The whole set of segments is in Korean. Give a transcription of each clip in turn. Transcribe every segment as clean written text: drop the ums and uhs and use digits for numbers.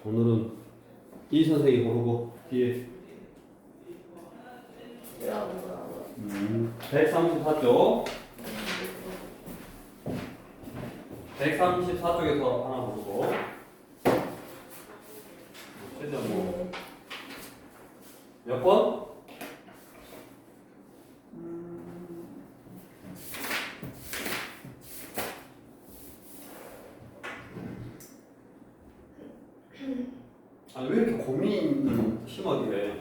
오늘은 이 선생이 고르고 뒤에 134쪽 134쪽에서 하나 고르고 최대한 몇 번? 아니 왜 이렇게 고민을 심하게 해?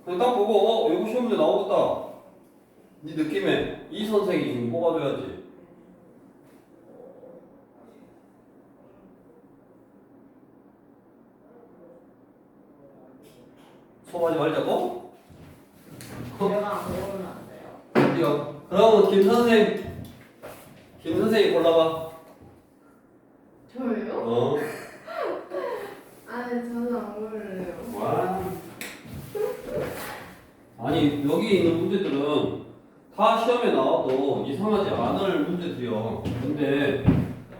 그냥 딱 보고 이거 시험 문제 나오겠다 네 느낌에 이 선생이 지금 뽑아줘야지. 소화하지 말자고? 내가 안 고르면 안 돼요? 이거 그러면 김 선생이 골라봐. 저요? 아니 저는 안 고를래요. 와. 아니 여기 있는 문제들은 다 시험에 나와도 이상하지 않을 문제들이요. 근데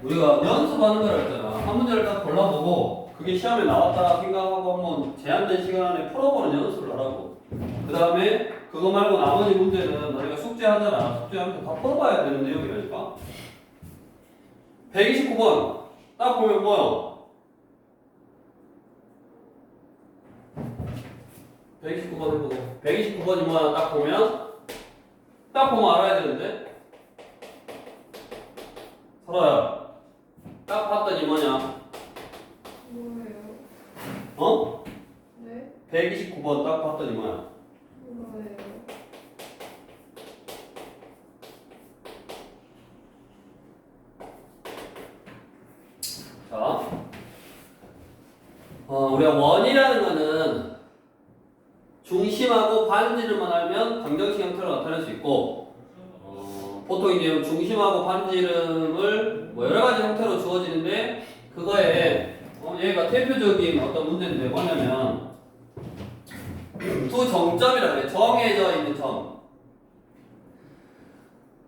우리가 연습하는 거라 했잖아. 한 문제를 딱 골라보고 그게 시험에 나왔다 생각하고 한번 제한된 시간 안에 풀어보는 연습을 하라고. 그 다음에 그거 말고 나머지 문제는 너희가 숙제하잖아. 숙제하면서 다 풀어봐야 되는 내용이라니까. 129번 딱 보면 뭐요? 129번 해보고 129번이 뭐야 딱 보면 알아야 되는데 설아야 딱 봤더니 뭐냐? 뭐예요? 어? 네? 129번 딱 봤더니 뭐야? 뭐예요? 자, 우리가 원이라는 거는 중심하고 반지름만 알면 방정식 형태로 나타낼 수 있고, 보통 이제 중심하고 반지름을 뭐 여러 가지 형태로 주어지는데, 그거에 얘가 대표적인 어떤 문제인데 뭐냐면 두 정점이라 그래. 정해져 있는 점.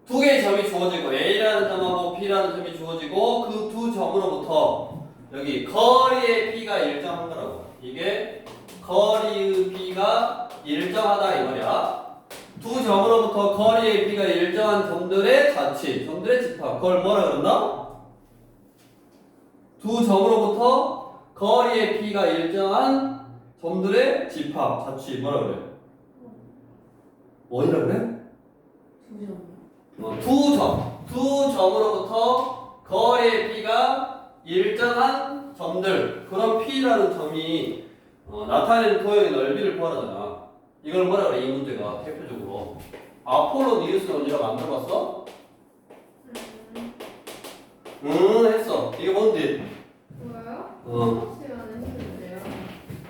두 개의 점이 주어지고 A라는 점하고 B라는 점이 주어지고 그 두 점으로부터 여기 거리의 B가 일정한 거라고. 이게 거리의 B가 일정하다 이 말이야. 두 점으로부터 거리의 B가 일정한 점들의 자치, 점들의 집합. 그걸 뭐라 그런다? 두 점으로부터 거리의 B가 일정한 점들의 집합, 자치 뭐라 그래? 원이라 그래? 잠시만요. 두 점으로부터 거리의 P가 일정한 점들, 그런 P라는 점이 나타내는 도형의 넓이를 구하라잖아. 이걸 뭐라 그래? 이 문제가 대표적으로 아폴로 니우스 원이라고 안 들어봤어? 했어. 이게 뭔지? 뭐요? 시간에 했는데요.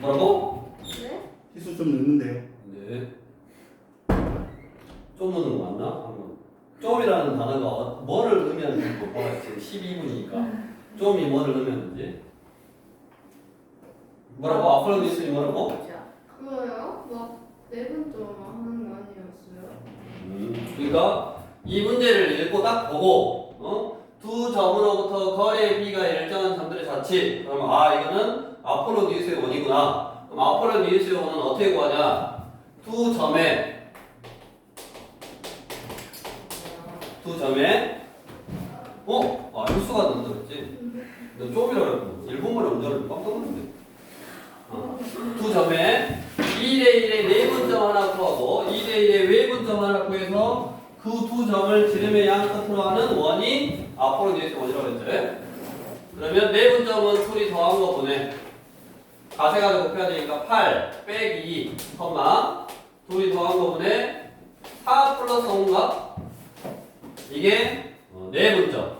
뭐라고? 네? 희수 좀 늦는데요. 네. 좀 넣는 거 맞나? 한번. 좀이라는 단어가 뭐를 의미하는지 못 봐요. 지금 12분이니까. 좀이 뭐를 의미하는지. 뭐라고? 아폴로 니우스이 뭐라고? 그거요? 막 내분조만 하는 거 아니었어요? 그러니까 이 문제를 읽고 딱 보고 두 점으로부터 거리의 B가 일정한 점들의 자치. 그러면 이거는 아폴로 니우스의 원이구나. 그럼 아폴로 니우스의 원은 어떻게 구하냐? 두 점에 hil수가 넣는다 그랬지? 너 좀이라 그랬고 일본말에 운전을 깜짝 놀랐네. 두 점에 2대1의 내분점 하나 구하고 2대1의 외분점 하나 구해서 그 두 점을 지름의 양 끝으로 하는 원이 아폴로 니우스 원이라고 했지? 그러면 내분점은 둘이 더한 거 보내. 가세가지고 곱해야 되니까 8 빼기 2 둘이 더한 거 보내 4 플러스 5인가? 이게 내분점.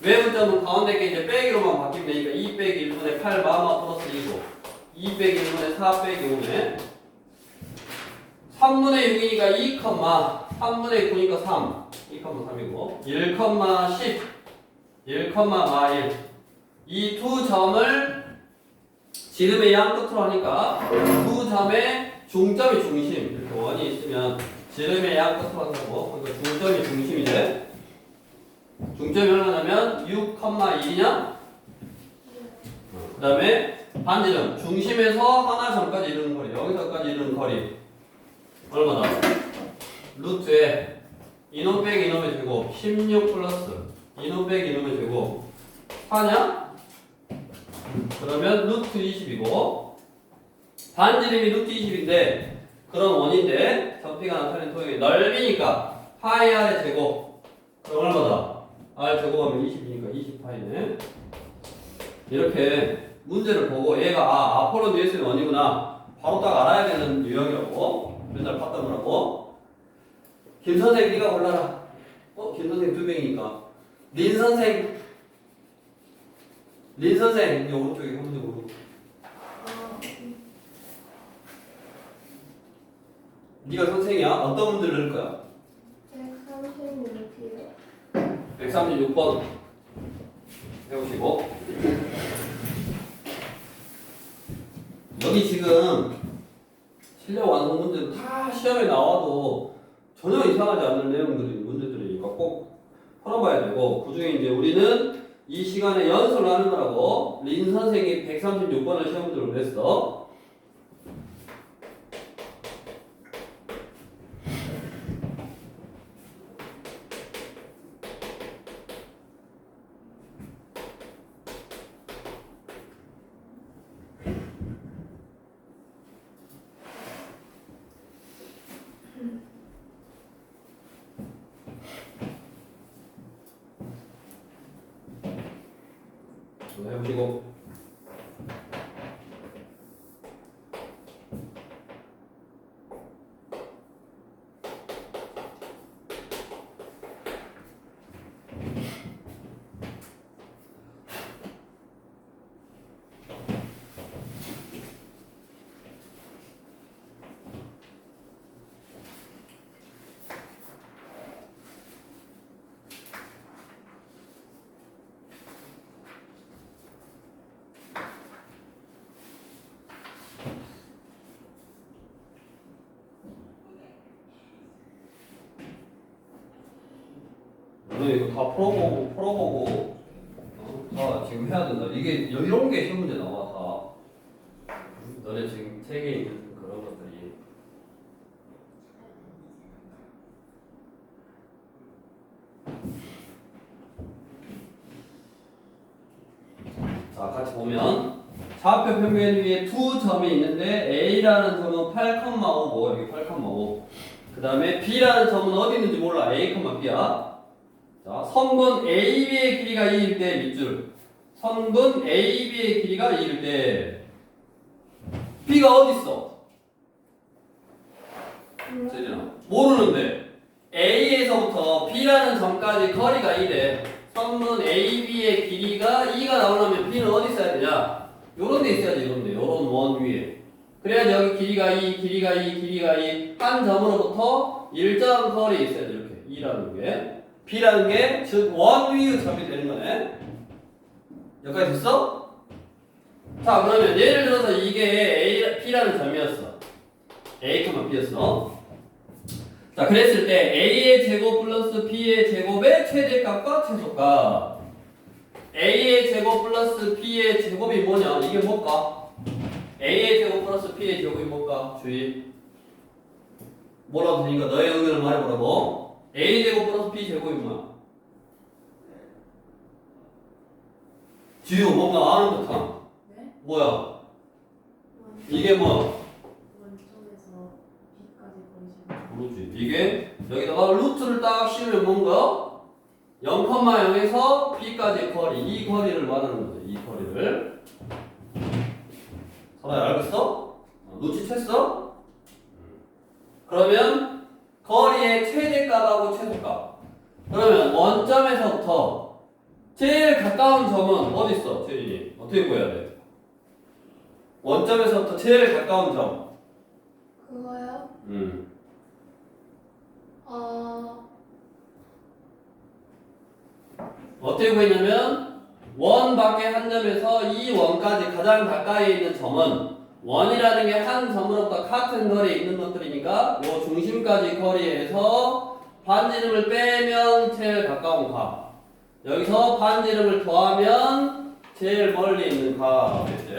외분점은 가운데 게 이제 빼기로만 바뀌면 되니까 2 빼기 1분의 8 마마 플러스 2고 2 빼기 1분의 4 빼기 5네. 3분의 6이니까 2, 3분의 9니까 3, 2,3이고 1,10, 1,1 이 두 점을 지름의 양 끝으로 하니까 두 점의 중점이 중심. 이렇게 원이 있으면 지름의 양 끝으로 한다고. 그러니까 중점이 중심이지. 중점이 얼마냐면 6,1이냐? 그 다음에 반지름 중심에서 하나점까지 이루는 거리 여기서까지 이루는 거리 얼마나? 루트에 이놈 빼기 이놈의 제곱 16 플러스 이놈 빼기 이놈의 제곱 4냐? 그러면 루트 20이고 반지름이 루트 20인데 그런 원인데 접비가 나타낸 토형의 넓이니까 파이 r의 제곱 그럼 얼마다? r 제곱하면 20이니까 20파이네. 이렇게 문제를 보고 얘가 아폴로 뉴스의 원이구나 바로 딱 알아야 되는 유형이라고 맨날 봤다더라고. 김 선생 네가 골라라. 김 선생 두 명이니까 린 선생 이 오른쪽에 한 문제 고르고 네가 선생이야? 어떤 문제를 넣을 거야? 136이요. 136번 해보시고 여기 지금 실력 완성 문제도 다 시험에 나와도 전혀 이상하지 않는 내용들이 문제들이니까 꼭 풀어봐야 되고 그 중에 이제 우리는 이 시간에 연습을 하는 거라고 린 선생이 136번을 시험 문제로 냈어. 해보시고 이거 다 풀어보고 다 지금 해야 된다. 이게 이런 게 시험 문제 나와 다. 너네 지금 책에 있는 그런 것들이. 자, 같이 보면 좌표 평면 위에 두 점이 있는데 A라는 점은 8,5고 여기 8,5. 그 다음에 B라는 점은 어디 있는지 몰라. A, B야. 자, 선분 AB의 길이가 2일 때 밑줄. 선분 AB의 길이가 2일 때 B가 어디 있어? 재진아 모르는데 A에서부터 B라는 점까지 거리가 2래. 선분 AB의 길이가 2가 나오려면 B는 어디 있어야 되냐? 요런 데 있어야지. 요런 원 위에. 그래야지 여기 길이가 2 한 점으로부터 일정 거리에 있어야 돼. 이렇게 2라는 게 B라는 게 즉 원 위의 점이 되는 거네. 여기까지 됐어? 자, 그러면 예를 들어서 이게 B라는 점이었어. A, B였어. 자, 그랬을 때 A의 제곱 플러스 B의 제곱의 최대값과 최소값. A의 제곱 플러스 B의 제곱이 뭐냐? 이게 뭘까? A의 제곱 플러스 B의 제곱이 뭘까? 주의. 뭐라고 되니까 너의 의견을 말해보라고. A 제곱 플러스 B 제곱이 뭐야? 지우 뭔가 아는 듯한. 네? 뭐야? 이게 뭐? 원점에서 B까지 보시면 그렇지. 이게 여기다가 루트를 딱 씌우면 뭔가 0,0에서 B까지 거리. 이 거리를 말하는 거죠. 이 거리를. 설아야 알겠어? 눈치챘어? 그러면 거리의 최대값하고 최소값. 그러면 원점에서부터 제일 가까운 점은 어디 있어? 제일 어떻게 구해야 돼? 원점에서부터 제일 가까운 점. 그거요? 어떻게 구했냐면 원 밖에 한 점에서 이 원까지 가장 가까이 있는 점은 원이라는 게 한 점으로부터 같은 거리에 있는 것들이니까 요 중심까지 거리에서 반지름을 빼면 제일 가까운 값. 여기서 반지름을 더하면 제일 멀리 있는 값이지.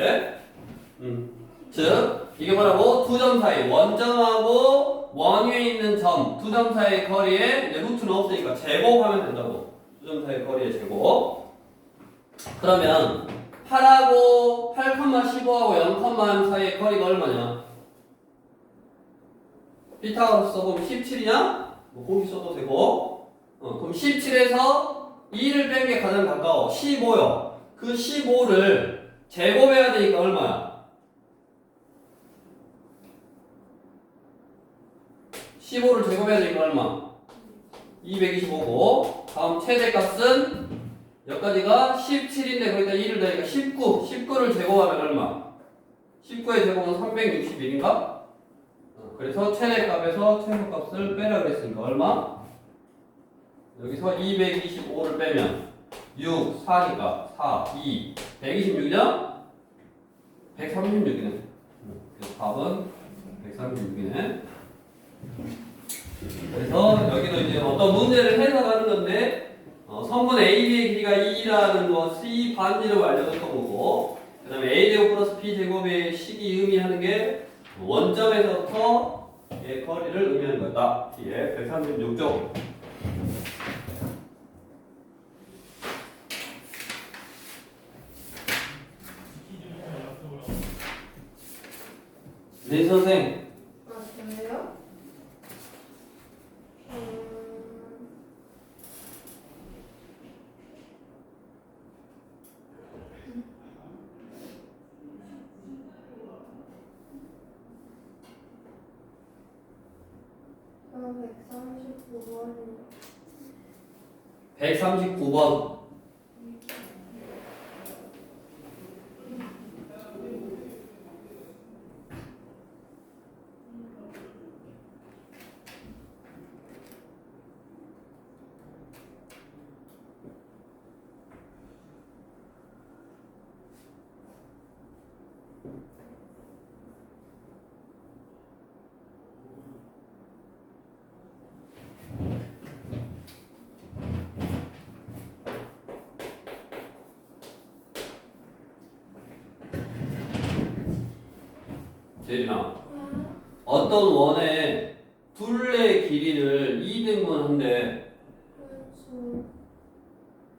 즉 이게 뭐라고? 두 점 사이 원점하고 원 위에 있는 점 두 점 사이의 거리에 이제 루트는 없으니까 제곱하면 된다고. 두 점 사이의 거리의 제곱. 그러면 8하고 8,15하고 0,1 사이의 거리가 얼마냐? 피타고라스 써보면 17이냐? 뭐 거기 써도 되고. 그럼 17에서 2를 뺀 게 가장 가까워. 15요. 그 15를 제곱해야 되니까 얼마야? 15를 제곱해야 되니까 얼마? 225고 다음 최대값은 여기까지가 17인데 거기다 2를 더니까 19 19를 제곱하면 얼마? 19의 제곱은 361인가? 그래서 최대값에서 최소값을 빼라 그랬으니까 얼마? 여기서 225를 빼면 6, 4니까 4, 2, 126이냐? 136이네. 그래서 답은 136이네. 그래서 여기도 이제 어떤 문제를 해석하는 건데 성분 AB의 길이가 2라는 것이 반지름을 알려줬던 거고 그 다음에 A제곱 플러스 B제곱의 식이 의미하는 게 원점에서부터의 거리를 의미하는 거다. 뒤에 136쪽. 네 선생. 아, 저요? 음. 139번. 재진아, 어떤 원의 둘레 길이를 2등분한데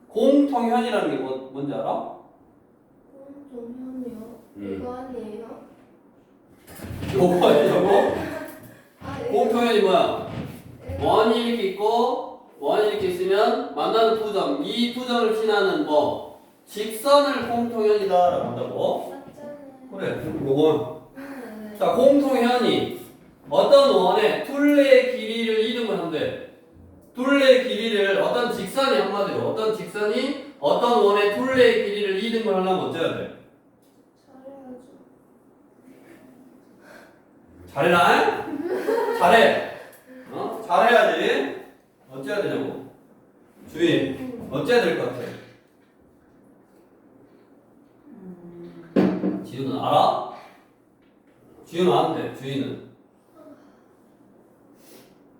공통현이라는 게 뭔지 알아? 공통현이요? 이거 아니에요? 요거 아니냐고? 아, 이거 공통현이 뭐야? 원이 이렇게 있고 원이 이렇게 있으면 만나는 두 점, 이 두 점을 지나는 뭐 직선을 공통현이다라고 한다고? 맞잖아요. 그래, 요건 네. 자, 공통현이 어떤 원의 둘레의 길이를 이름을 한대. 둘레의 길이를 어떤 직선이 한마디로 어떤 직선이 어떤 원의 둘레의 길이를 이름을 하려면 어째야 돼? 잘해야죠. 잘해라? 잘해. 잘해야지. 어째야 되냐고. 주인, 어째야 될 것 같아? 지우는 알아? 주인은 아는데, 주인은.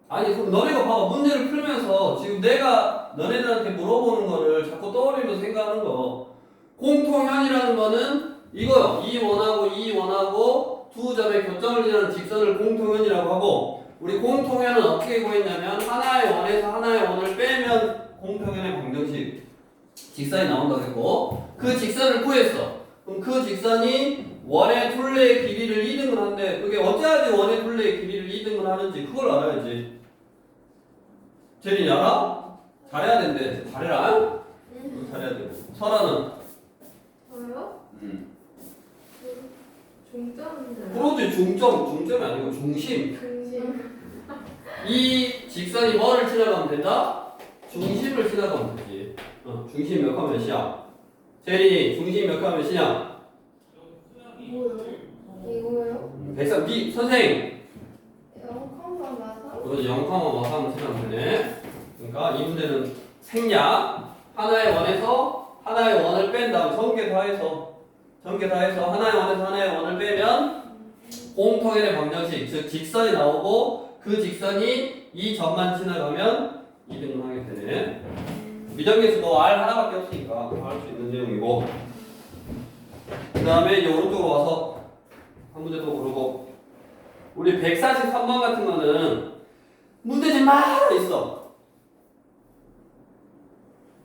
아니, 그럼 너네가 봐봐. 문제를 풀면서 지금 내가 너네들한테 물어보는 거를 자꾸 떠올리면서 생각하는 거. 공통현이라는 거는 이거요. 이 원하고 이 원하고 두 점의 교점을 지나는 직선을 공통현이라고 하고, 우리 공통현은 어떻게 구했냐면 하나의 원에서 하나의 원을 빼면 공통현의 방정식 직선이 나온다고 했고, 그 직선을 구했어. 그럼 그 직선이 원의 둘레의 길이를 2등분 하는데 그게 어찌하지 원의 둘레의 길이를 2등분 하는지 그걸 알아야지. 제린이 알아? 잘해야 된대. 잘해라. 잘해야 되고. 설아는? 저요? 중점인데. 그렇지. 중점이 아니고 중심. 중심. 이 직선이 뭐를 지나가면 된다? 중심을 지나가면 되지. 중심 몇 칸 몇이야? 제린이 중심 몇 칸 몇이냐? 뭐요? 이거요? 백상 B 선생. 0,4? 그래서 0,5하면 지나면 되네. 그러니까 이 문제는 생략. 하나의 원에서 하나의 원을 뺀 다음 전개 다 해서 하나의 원에서 하나의 원을 빼면 공통현의 방정식, 즉 직선이 나오고 그 직선이 이 점만 지나가면 2등분 하게 되네. 미정계수도 R 하나밖에 없으니까 할 수 있는 내용이고. 그 다음에 이제 오른쪽으로 와서 한 문제 더 고르고 우리 143번 같은 거는 문제집 많이 있어.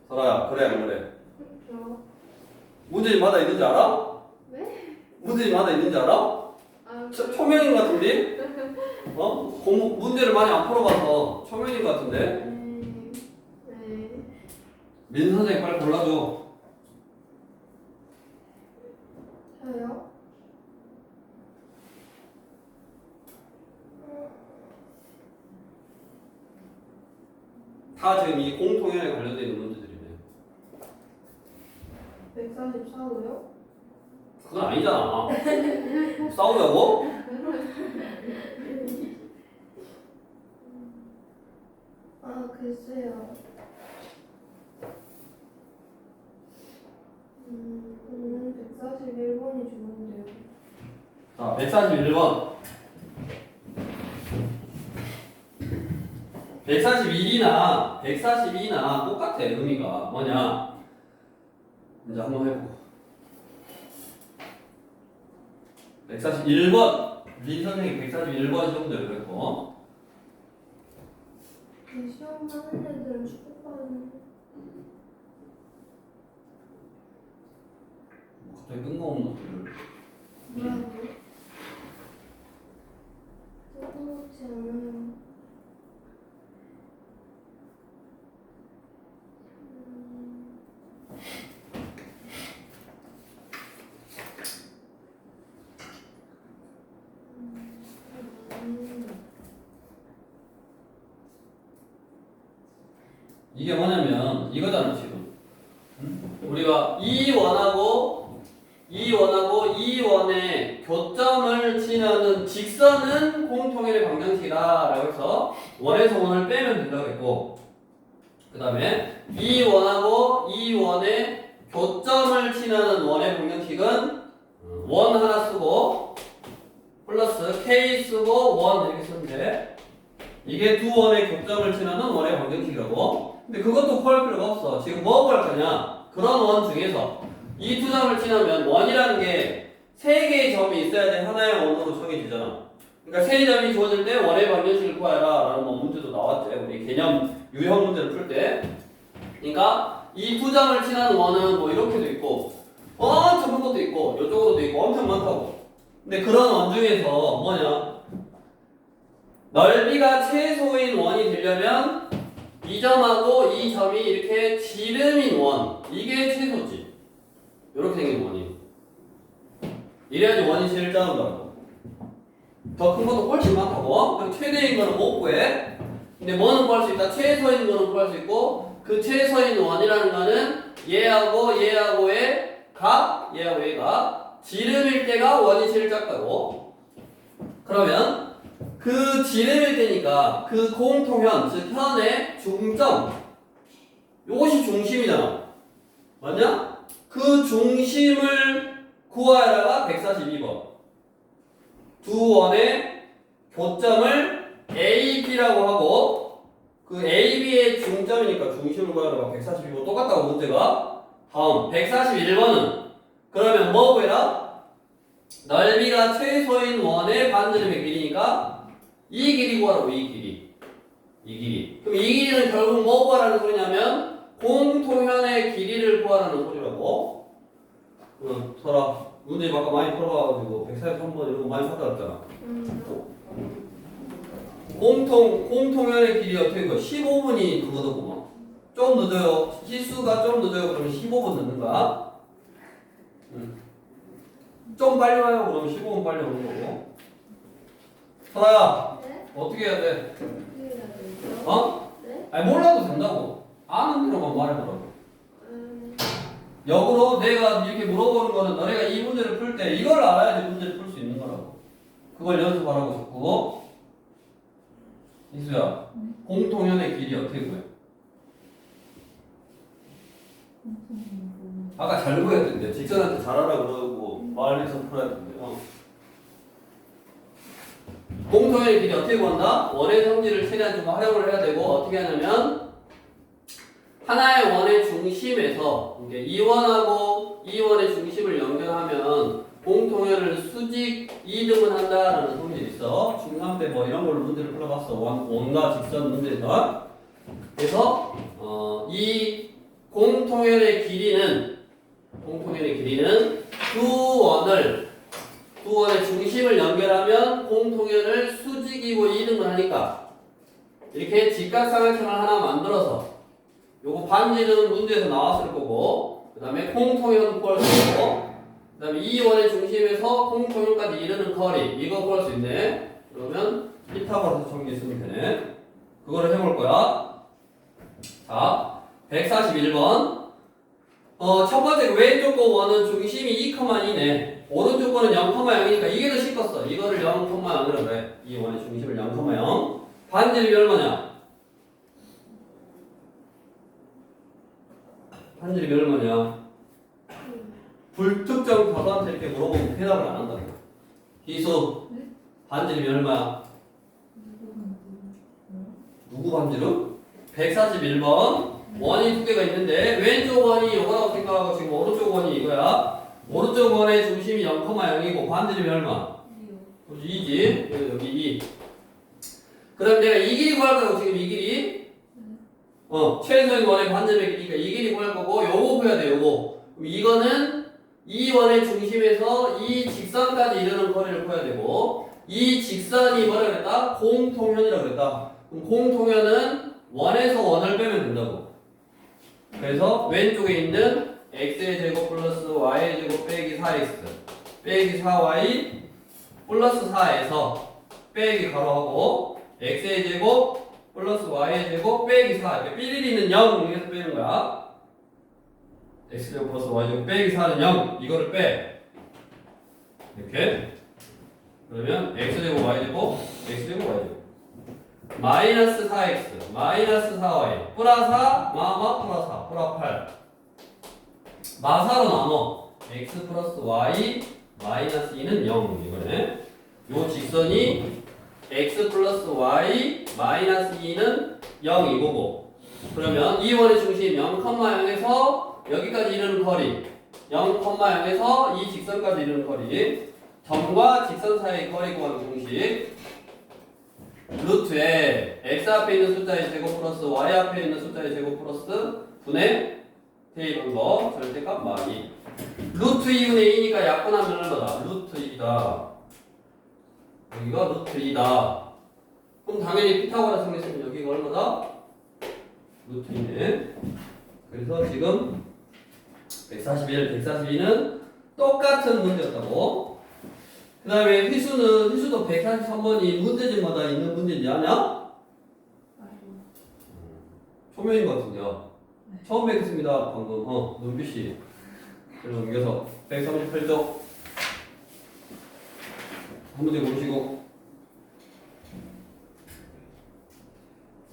설아야 그래 안 그래? 그렇죠. 문제집마다 있는지 알아? 네? 문제집마다 있는지 알아? 아, 초면인 것 같은데? 문제를 많이 안 풀어봐서 초면인 것 같은데? 네. 민 선생님 빨리 골라줘. 저요? 다 지금 이 공통연에 관련되어 있는 문제들이네. 144호요? 그건 아니잖아. 싸우자고? 아, 글쎄요. 141번이 좋은데요. 자, 141번. 142나 똑같아. 의미가 뭐냐? 이제 한번 해보고. 141번. 민 선생님 141번 시험도 이랬고. 시험 하는 애들은 축구하는. 갑자기 뜬금없는 소리를. 뭐라고? 뜬금없지 않아요. 이게 뭐냐면 이거잖아 지금. 우리가 이 원하고 이 원의 교점을 지나는 직선은 공통연의 방정식이다라고 해서 원에서 원을 빼면 된다고 했고, 그 다음에 이 원하고 이 원의 교점을 지나는 원의 방정식은 원 하나 쓰고 플러스 k 쓰고 원 이렇게 쓰면 돼. 이게 두 원의 교점을 지나는 원의 방정식이라고. 근데 그것도 구할 필요가 없어. 지금 뭐 구할 거냐? 그런 원 중에서 이 두 점을 지나면 원이라는 게 세 개의 점이 있어야지 하나의 원으로 정해지잖아. 그러니까 세 점이 주어질 때 원의 방정식을 구하라 라는 뭐 문제도 나왔지. 우리 개념 유형 문제를 풀 때. 그러니까 이 두 점을 지나는 원은 뭐 이렇게도 있고 엄청 큰 것도 있고 이쪽으로도 있고 엄청 많다고. 근데 그런 원 중에서 뭐냐? 넓이가 최소인 원이 되려면 이 점하고 이 점이 이렇게 지름인 원, 이게 최소지. 이렇게 생긴 원이. 이래야지 원이 제일 작은다고. 더 큰 것도 훨씬 많다고. 그냥 최대인 거는 못 구해. 근데 뭐는 구할 수 있다. 최소인 거는 구할 수 있고, 그 최소인 원이라는 거는 얘하고 얘하고의 각, 얘하고 얘가 지름일 때가 원이 제일 작다고. 그러면 그 지름일 때니까 그 공통현, 즉 현의 중점, 이것이 중심이잖아. 맞냐? 그 중심을 구하여라가 142번. 두 원의 교점을 A, B라고 하고 그 A, B의 중점이니까 중심을 구하여라가 142번 똑같다고 문제가. 다음 141번은 그러면 뭐 구해라? 넓이가 최소인 원의 반지름의 길이니까 이 길이 구하라고. 이 길이. 그럼 이 길이는 결국 뭐 구하라는 소리냐면 공통현의 길이를 구하라는 소리라고. 설아 문제 아까 많이 풀어봐가지고 143번 이런 거 많이 찾아왔잖아. 공통현의 길이 어떻게 구해? 15분이 그거더구만. 좀 늦어요. 시수가 좀 늦어요. 그러면 15분 늦는 거야. 좀 빨리 와요. 그러면 15분 빨리 오는 거고. 설아야. 네? 어떻게 해야 돼? 어떻게 해야 되죠? 어? 네? 아니 몰라도 된다고. 아는 대로만 말해보라고. 역으로 내가 이렇게 물어보는 거는 너네가 이 문제를 풀 때 이걸 알아야지 문제를 풀 수 있는 거라고. 그걸 연습하라고 자꾸. 이수야, 공통현의 길이 어떻게 구해? 아까 잘 구해야 된대. 직선한테 잘하라 그러고 말해서 풀어야 된대. 공통현의 길이 어떻게 구한다? 원의 성질을 최대한 좀 활용을 해야 되고 어떻게 하냐면 하나의 원의 중심에서 이게 이원하고 이원의 중심을 연결하면 공통연을 수직 이등분 한다라는 소문이 있어. 중간 때 뭐 이런 걸로 문제를 풀어봤어. 원과 직선 문제에서. 그래서 이 공통연의 길이는 두 원의 중심을 연결하면 공통연을 수직이고 이등분 하니까 이렇게 직각삼각형을 하나 만들어서 요거 반지는 문제에서 나왔을 거고 그 다음에 공통연 구할 수 있고 그 다음에 이 원의 중심에서 공통연까지 이르는 거리 이거 구할 수 있네. 그러면 피타고라스 정리했으면 되네. 그거를 해볼 거야. 자 141번 첫 번째 왼쪽 거 원은 중심이 2,2네. 오른쪽 거는 0,0이니까 이게 더 쉽겠어. 이거를 0,0으로 그래. 이 원의 중심을 0,0. 반지름이 얼마냐? 반지름이 얼마냐? 불특정 다수한테 이렇게 물어보면 대답을 안 한다고. 희수 반지름이 얼마야? 누구 반지름? 141번 원이 두 개가 있는데 왼쪽 원이 이거라고 생각하고 지금 오른쪽 원이 이거야. 오른쪽 원의 중심이 0,0이고 반지름이 얼마? 2지. 여기 2. 그럼 내가 이 길이 구할 거고 지금 이 길이 최소인 원의 반지름의 길이니까 이 길이 구할 거고 요거 구해야 돼. 요거. 그럼 이거는 이 원의 중심에서 이 직선까지 이르는 거리를 구해야 되고 이 직선이 뭐라 그랬다? 공통현이라고 그랬다. 그럼 공통현은 원에서 원을 빼면 된다고. 그래서 왼쪽에 있는 x의 제곱 플러스 y의 제곱 빼기 4x 빼기 4y 플러스 4에서 빼기 가로하고 x의 제곱 플러스 y의 제곱 빼기 4 이렇게 삐리리는 0에서 빼는 거야. x제곱 플러스 y제곱 빼기 4는 0 이거를 빼 이렇게 그러면 x제곱 y제곱 x제곱 y제곱 마이너스 4x 마이너스 4y 플러사 마마 플러사 플러 8 마사로 나눠 x 플러스 y 마이너스 2는 0 이거네. 요 직선이 x 플러스 y 마이너스 2는 0 이거고 그러면 이 원의 중심 0,0에서 여기까지 이르는 거리 0,0에서 이 직선까지 이르는 거리 점과 직선 사이의 거리 구하는 공식 루트에 x 앞에 있는 숫자의 제곱 플러스 y 앞에 있는 숫자의 제곱 플러스 분의 대입한 거 절대값 마이 루트 2분의 2니까 약분하면 얼마다? 루트 2다. 여기가 루트 2다. 그럼 당연히 피타고라스 정리했으면 여기가 얼마다? 루트 2네. 그래서 지금 141, 142는 똑같은 문제였다고. 그 다음에 희수도 143번이 문제집마다 있는 문제인지 아냐? 초면인 것 같은데요. 처음 뵙겠습니다. 방금 눈빛이. 그래서 옮겨서 138쪽 한 문제 보시고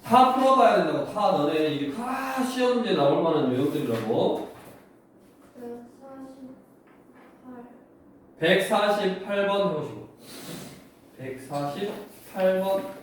다 풀어봐야 된다고. 다 너네 이게 다 시험 문제 나올 만한 유형들이라고. 148번 해보시고 148번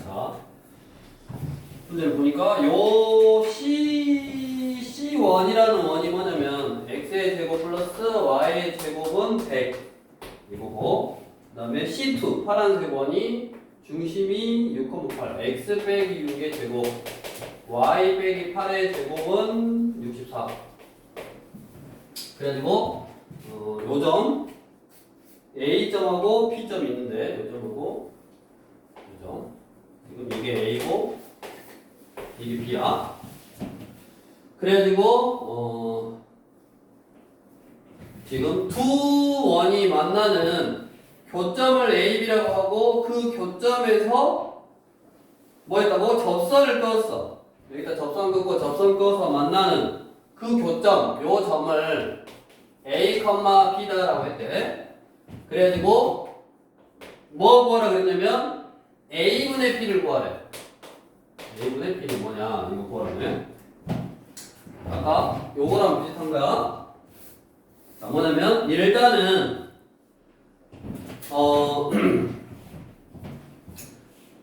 자, 문제를 보니까 요 C1이라는 원이 뭐냐면 x의 제곱 플러스 y의 제곱은 100 이거고, 그 다음에 C2 파란색 원이 중심이 6,8 x 빼기 6의 제곱 y 빼기 8의 제곱은 64. 그래가지고 요점 A점하고 B점이 있는데 요점하고 요점, 지금 이게 A고 이게 B야. 그래가지고 지금 두 원이 만나는 교점을 A, B라고 하고 그 교점에서 뭐 했다고? 접선을 그었어. 여기다 접선 긋고 접선 그어서 만나는 그 교점, 요 점을 A, B다라고 했대. 그래가지고 뭐 구하라 그랬냐면 A분의 B를 구하래. A분의 B는 뭐냐? 이거 구하라네. 아까 요거랑 비슷한 거야. 자, 뭐냐면 일단은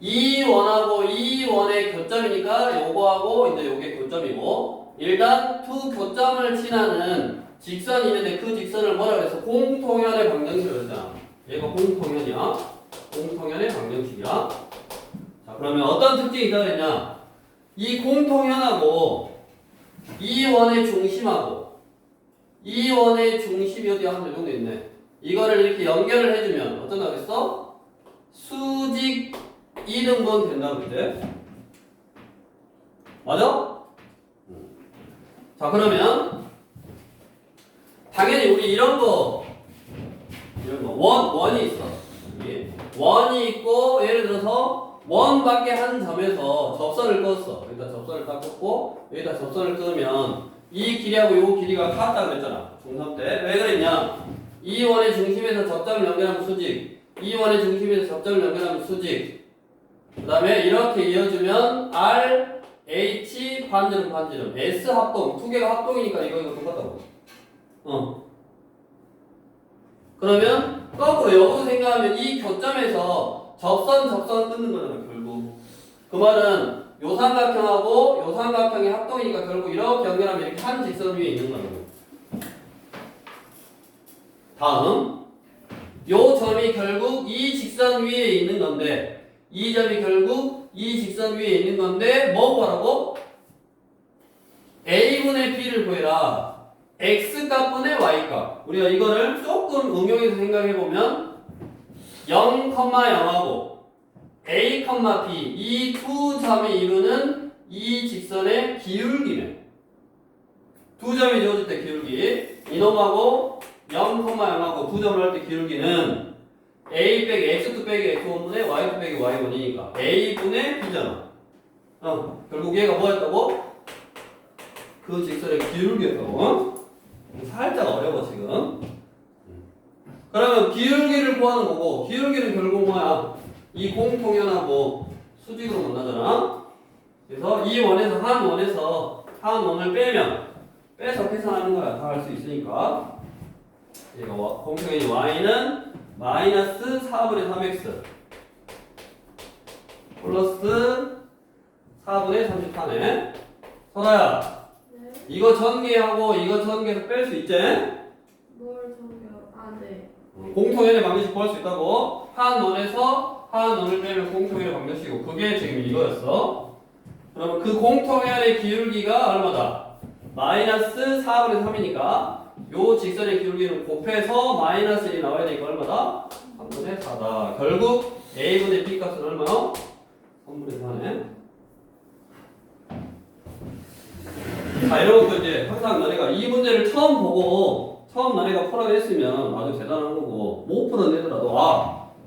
이 원하고 이 원의 교점이니까 요거하고 이제 요게 교점이고, 일단 두 교점을 지나는 직선이 있는데 그 직선을 뭐라 그래서 공통현의 방정식을 했잖아. 얘가 공통현이야. 공통현의 방정식이야. 자, 그러면 어떤 특징이 있다 그랬냐? 이 공통현하고 이 원의 중심하고 이 원의 중심이 어디 한 정도 있네. 이거를 이렇게 연결을 해주면 어떤다 그랬어? 수직 2등분 된다고 그랬지? 맞아? 자, 그러면 당연히 우리 이런 거 원이 있어. 여기 원이 있고, 예를 들어서 원 밖에 한 점에서 접선을 껐어. 여기다 접선을 딱 껐고 여기다 접선을 끄면 이 길이하고 이 길이가 같다 그랬잖아, 중3 때. 왜 그랬냐? 이 원의 중심에서 접점을 연결하면 수직, 이 원의 중심에서 접점을 연결하면 수직, 그 다음에 이렇게 이어주면 R, H 반지름 반지름, S 합동, 두 개가 합동이니까 이거 똑같다고. 그러면 거꾸로 역으로 생각하면 이 교점에서 접선 끊는 거잖아, 결국. 그 말은 요 삼각형하고 요 삼각형의 합동이니까 결국 이렇게 연결하면 이렇게 한 직선 위에 있는 거라고. 다음, 요 점이 결국 이 직선 위에 있는 건데, 이 점이 결국 이 직선 위에 있는 건데 뭐 구하라고? A분의 B를 구해라. X값분의 Y값. 우리가 이거를 조금 응용해서 생각해보면 0,0하고 A, B 이 두 점이 이루는 이 직선의 기울기네. 두 점이 주어질 때 기울기, 이놈하고 0,0하고 두 점을 할 때 기울기는 A 빼기 X2 빼기 X1분의 Y2 빼기 Y1이니까 A분의 B잖아. 결국 얘가 뭐였다고? 그 직선의 기울기였다고. 살짝 어려워 지금. 그러면 기울기를 구하는 거고, 기울기는 결국 뭐야? 이 공통현하고 수직으로 만나잖아. 그래서 이 원에서 한 원을 빼면 빼서 계산하는 거야. 다 할 수 있으니까. 얘가 공통현이 y는 마이너스 4분의 3x 플러스 4분의 34네. 선아야, 네. 이거 전개하고 이거 전개해서 뺄 수 있지? 뭘 정해요? 아, 네. 공통현의 방정식 구할 수 있다고. 한 원에서 한 원을 빼면 공통현의 방정식이고, 그게 지금 이거였어. 그러면 그 공통현의 기울기가 얼마다? 마이너스 4분의 3이니까 요 직선의 기울기는 곱해서 마이너스 1이 나와야 되니까 얼마다? 3분의 4다. 결국 A분의 B 값은 얼마요? 3분의 4네. 자, 이런 것도 이제 항상 너네가 이 문제를 처음 보고 처음 너네가 풀어야 했으면 아주 대단한 거고, 못 풀은 애더라도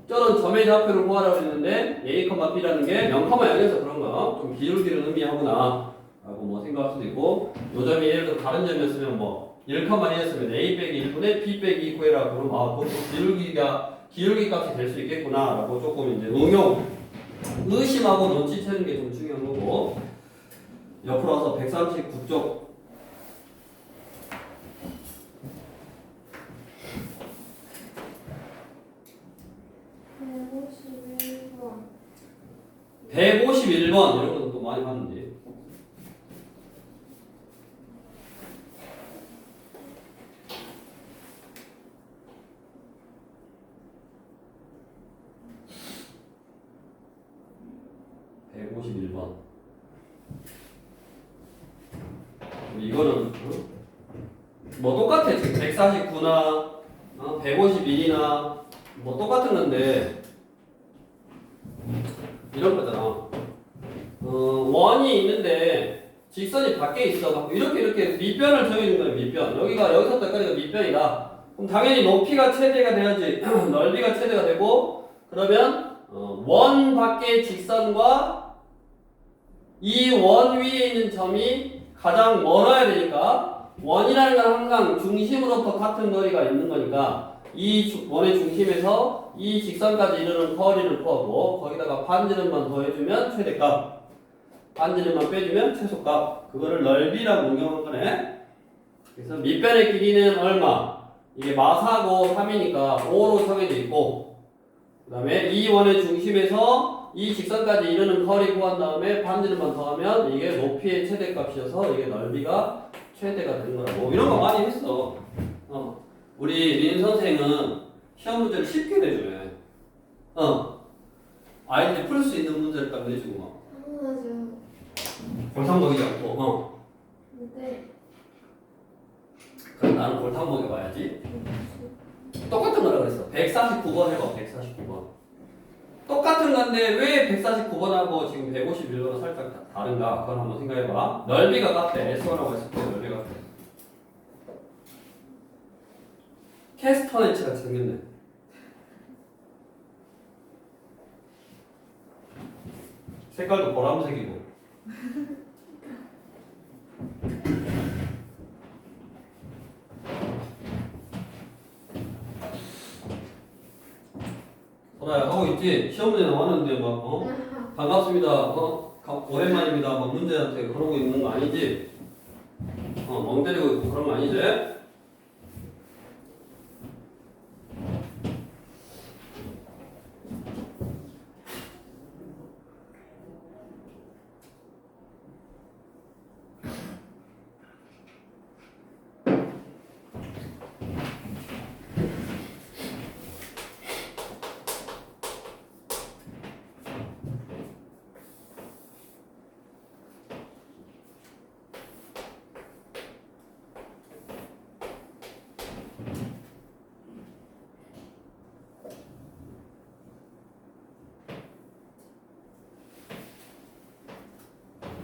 저런 점의 좌표를 구하라고 했는데 A, B라는 게 0,0에서 그런 거야. 좀 기울기를 의미하구나 라고 뭐 생각할 수도 있고, 요 점이 예를 들어 다른 점이었으면 뭐 1,2였으면 A 빼기 1분의 B 빼기 2 구해라 그러면 그것도 기울기 값이 될 수 있겠구나 라고 조금 이제 응용, 의심하고 눈치채는 게 좀 중요한 거고. 옆으로 와서 139쪽. 151번 이런 것도 또 많이 봤는데. 이거는 뭐 똑같아. 지금 149나 151이나 뭐 똑같은 건데 이런 거잖아. 원이 있는데 직선이 밖에 있어. 이렇게 밑변을 정해준 거야. 밑변. 여기서부터 여기까지가 밑변이다. 그럼 당연히 높이가 최대가 돼야지. 넓이가 최대가 되고 그러면 원 밖의 직선과 이 원 위에 있는 점이 가장 멀어야 되니까 원이라는 건 항상 중심으로부터 같은 거리가 있는 거니까 이 원의 중심에서 이 직선까지 이르는 거리를 구하고 거기다가 반지름만 더해주면 최대값, 반지름만 빼주면 최소값. 그거를 넓이라고 응용한 거네. 그래서 밑변의 길이는 얼마? 이게 마사고 3이니까 5로 정해져 있고 그 다음에 이 원의 중심에서 이 직선까지 이르는 거리 구한 다음에 반지름만 더하면 이게 높이의 최대값이어서 이게 넓이가 최대가 되는 거라고. 이런 거 많이 했어. 우리 린 선생은 시험 문제를 쉽게 내주네. 아이들이 풀 수 있는 문제를 딱 내주고 막. 당연하죠. 골탕 먹이지 않고. 근데 그럼 나는 골탕 먹여봐야지. 똑같은 거라 그랬어. 149번 해봐. 149번. 똑같은 건데 왜 149번하고 지금 151번은 살짝 다른가? 그걸 한번 생각해봐. 넓이가 같아. S1하고 S2의 넓이가 같아. 캐스터네츠 같이 생겼네. 색깔도 보라색이고. 소라야 하고 있지? 시험 문제 나왔는데 막 반갑습니다. 오랜만입니다. 막 문제한테 그러고 있는 거 아니지? 멍 때리고 있고 그런 거 아니지?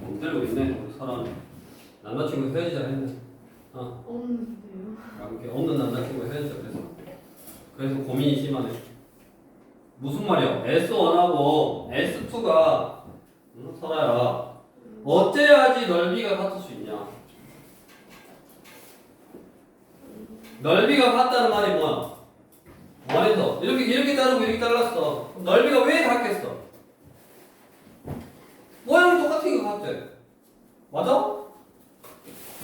멍 때리고 있네. 우리 사람 남자친구 헤어지자 했네. 없는데요. 이렇게 없는 남자친구 헤어지자 그래서 고민이 심하네. 무슨 말이야? S1하고 S2가 설아야 어째야지 넓이가 같을 수 있냐? 넓이가 같다는 말이 뭐야? 원에서 이렇게 자르고 이렇게 잘랐어. 넓이가 왜 같겠어? 모양이 똑같으니까 같대. 맞아?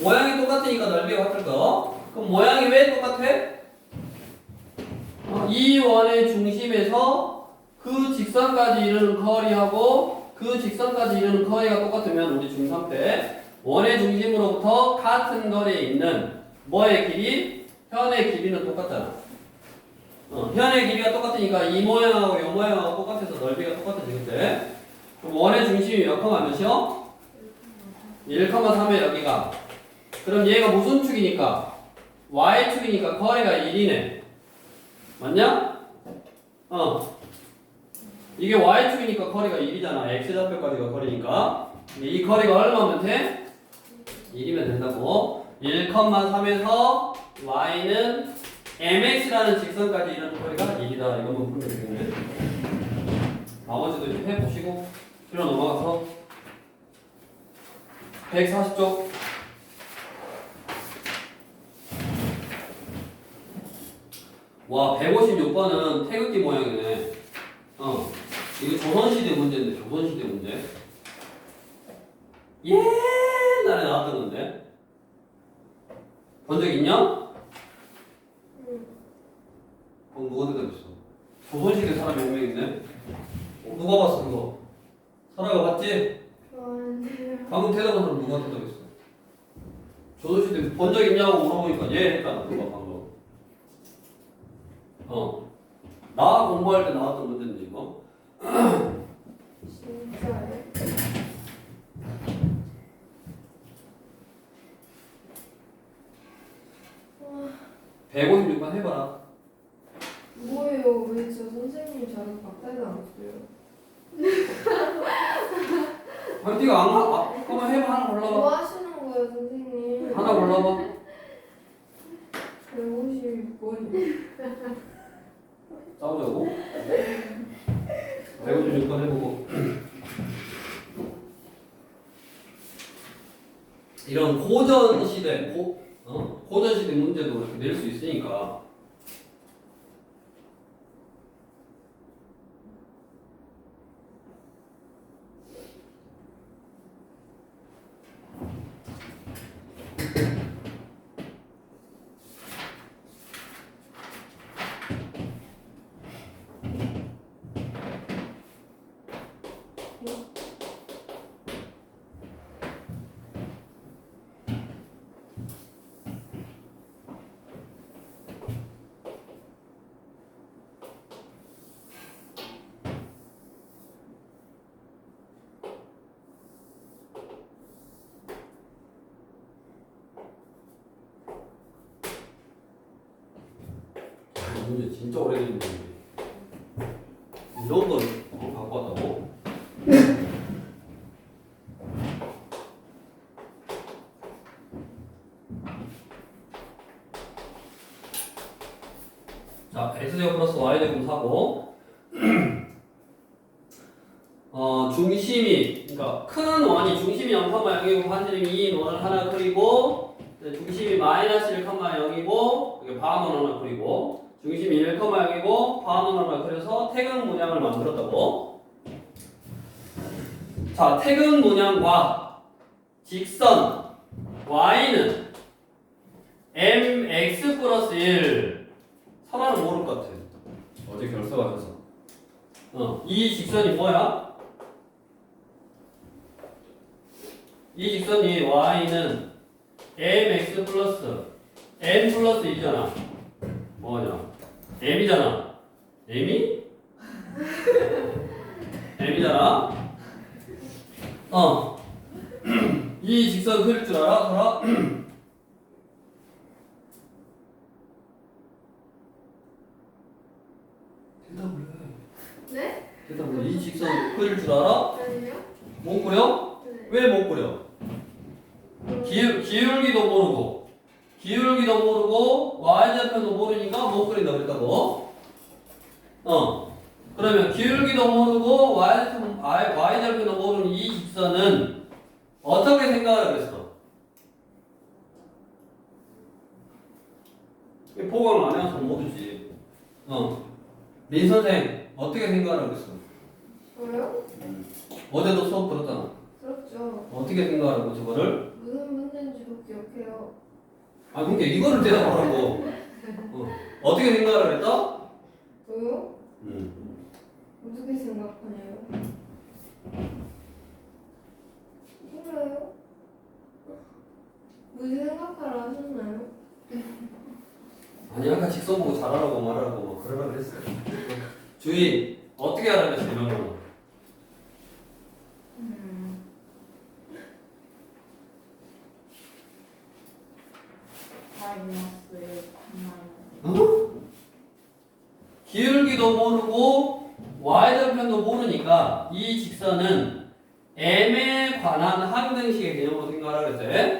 모양이 똑같으니까 넓이가 같을 거. 그럼 모양이 왜 똑같아? 이 원의 중심에서 그 직선까지 이르는 거리하고 그 직선까지 이르는 거리가 똑같으면 우리 중3 때 원의 중심으로부터 같은 거리에 있는 뭐의 길이? 현의 길이는 똑같잖아. 현의 길이가 똑같으니까 이 모양하고 이 모양하고 똑같아서 넓이가 똑같아지겠지? 그럼 원의 중심이 몇 컴마 몇이요? 1,3에 여기가. 그럼 얘가 무슨 축이니까? Y축이니까 거리가 1이네. 맞냐? 이게 Y축이니까 거리가 1이잖아. X좌표까지가 거리니까. 이 거리가 얼마면 돼? 1이면 된다고. 1,3에서 Y는 MX라는 직선까지 이르는 거리가 1이다. 이것만 풀면 되겠네. 나머지도 이제 해보시고 뒤로 넘어가서 140쪽. 와, 156번은 태극기 모양이네. 이거 조선시대 문제인데, 조선시대 문제. 옛날에 나왔던 건데. 본 적 있냐? 누가 대답했어? 조선시대 사람이 한 명 있네? 누가 봤어, 그거? 설아가 봤지? 아니요. 방금 대답한 사람 누가 대답했어? 조선시대 본 적 있냐고 물어보니까 예 했잖아 누가 방금. 나 공부할 때 나왔던 문제인데 이거. 진짜요? 156번 해봐라. 뭐예요? 왜 저 선생님 자료 박탈도 안 써요? 아니 네가 안 가? 한번 해봐. 하나 골라봐. 뭐 하시는 거예요, 선생님? 하나 골라봐. 156번이. 싸우자고. 156번 해보고. 이런 고전 시대, 고전 시대 문제도 이렇게 낼 수 있으니까. 이 문제 진짜 오래된 문제인데. 이런 걸 갖고 왔다고? 자, x제곱 플러스 y제곱 사고 중심이, 그러니까 큰 원이 중심이 0,0이고 반지름이 2인 원을 하나 그리고 중심이 마이너스 1,0이고 이게 반원 하나 그리고 중심이 1,0이고 반원 하나 그려서 태극 문양을 만들었다고. 자, 태극 문양과 직선 y는 mx 플러스 1 설아는 모를 것 같아. 어제 결석하셔서. 이 직선이 뭐야? 이 직선이 y는 mx 플러스 n 플러스 2잖아. 뭐냐? m이잖아. m이? m이잖아. 이 직선 그릴 줄 알아? 설아? 대답을 해. 네? 대답을 해. 이 직선 그릴 줄 알아? 아니요? 못 그려? 네. 왜 못 그려? 기울기도 모르고 y좌표도 모르니까 못 그린다 그랬다고. 그러면 기울기도 모르고 y좌표도 모르는 이 직선은 어떻게 생각을 그랬어? 보강을 안 해서 모르지. 민 선생 어떻게 생각을 그랬어? 저요? 어제도 수업 들었잖아. 그렇죠. 어떻게 생각하고 저거를? 무슨 문제인지도 기억해요. 아, 그러니까 이거를 대답하라고. 어떻게 생각을 했다? 저요? 어떻게 생각하냐요? 몰라요? 무슨 생각하라 하셨나요? 아니, 아까 직선 보고 잘하라고 말하라고 뭐 그러라 그랬어요. 주희, 어떻게 하라 그랬어, 이런 거는? 기울기도 모르고 y절편도 모르니까 이 직선은 m에 관한 항등식의 개념으로 생각하라 그랬어요.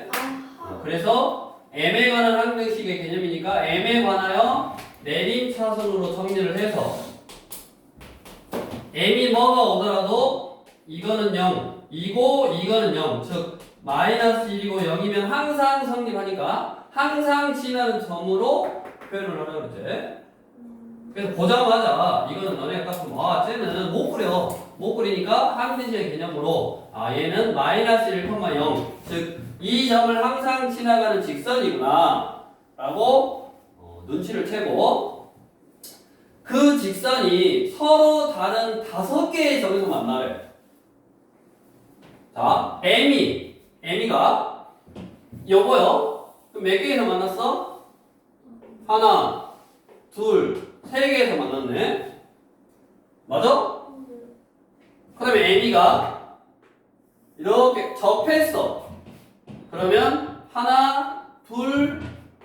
그래서 m에 관한 항등식의 개념이니까 m에 관하여 내림차순으로 정리를 해서 m이 뭐가 오더라도 이거는 0, 이고 이거는 0, 즉 마이너스 1이고 0이면 항상 성립하니까 항상 지나는 점으로 표현을 하라 그랬지. 그래서 보자마자 이거는 너네가 딱 보면 쟤는 못 그리니까 항등식의 개념으로 얘는 마이너스 1,0 즉 이 점을 항상 지나가는 직선이구나 라고 눈치를 채고 그 직선이 서로 다른 5개의 점에서 만나래. 자, M이가 요거요. 그럼 몇 개에서 만났어? 하나, 둘, 세 개에서 만났네. 맞아? 그 다음에 M이가 이렇게 접했어. 그러면 하나, 둘,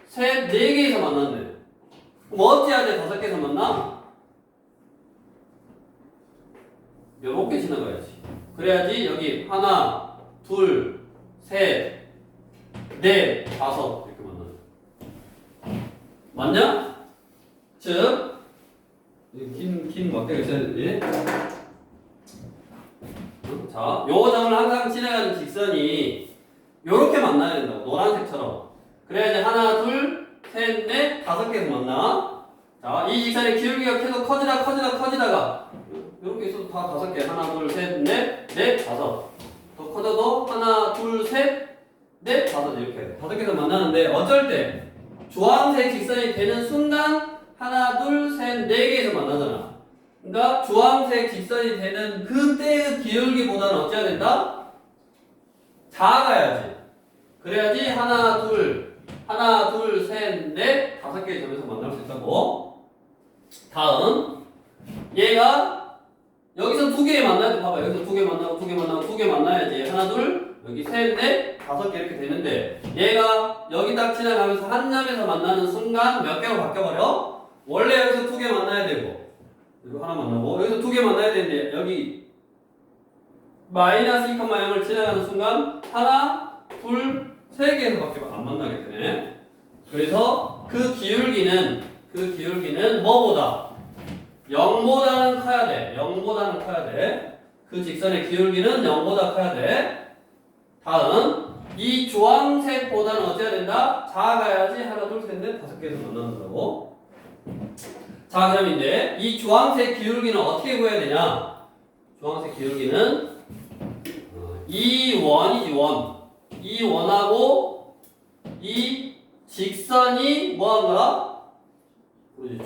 셋, 네 개에서 만났네. 그럼 어찌 해야 돼? 다섯 개에서 만나? 요렇게 지나가야지. 그래야지 여기 하나, 둘, 셋, 넷, 다섯 이렇게 만나요. 맞냐? 즉 긴 막대가 있어야 되지. 자, 요 점을 항상 지나가는 직선이 요렇게 만나야 된다고. 노란색처럼. 그래야지 하나, 둘, 셋, 넷, 다섯 개에서 만나. 자, 이 직선의 기울기가 계속 커지다가 요렇게 있어도 다 다섯 개. 하나, 둘, 셋, 넷, 다섯. 더 커져도 하나, 둘, 셋, 넷, 다섯 이렇게 다섯 개에서 만나는데 어쩔 때 주황색 직선이 되는 순간 하나, 둘, 셋, 네 개에서 만나잖아. 그러니까 주황색 직선이 되는 그때의 기울기보다는 어찌해야 된다? 작아야지. 그래야지 하나, 둘, 셋, 넷, 다섯 개의 점에서 만날 수 있다고. 다음 얘가 여기서 두 개 만나야 돼. 봐봐. 여기서 두 개 만나야지. 하나, 둘, 여기 셋, 넷, 다섯 개 이렇게 되는데 얘가 여기 딱 지나가면서 한 점에서 만나는 순간 몇 개로 바뀌어버려? 원래 여기서 두 개 만나야 되고 여기 하나 만나고 여기서 두 개 만나야 되는데 여기 마이너스 2,0을 지나가는 순간 하나, 둘, 세 개에서밖에 안 만나게 되네. 그래서 그 기울기는 뭐보다? 0보다는 커야 돼. 0보다는 커야 돼. 그 직선의 기울기는 0보다 커야 돼. 다음 이 주황색보다는 어찌해야 된다? 작아야지 하나, 둘, 셋, 넷, 다섯 개에서 만난다고. 자, 그럼 이제 이 주황색 기울기는 어떻게 구해야 되냐? 주황색 기울기는 이 원이지 원. 이 원하고 이 직선이 뭐한다?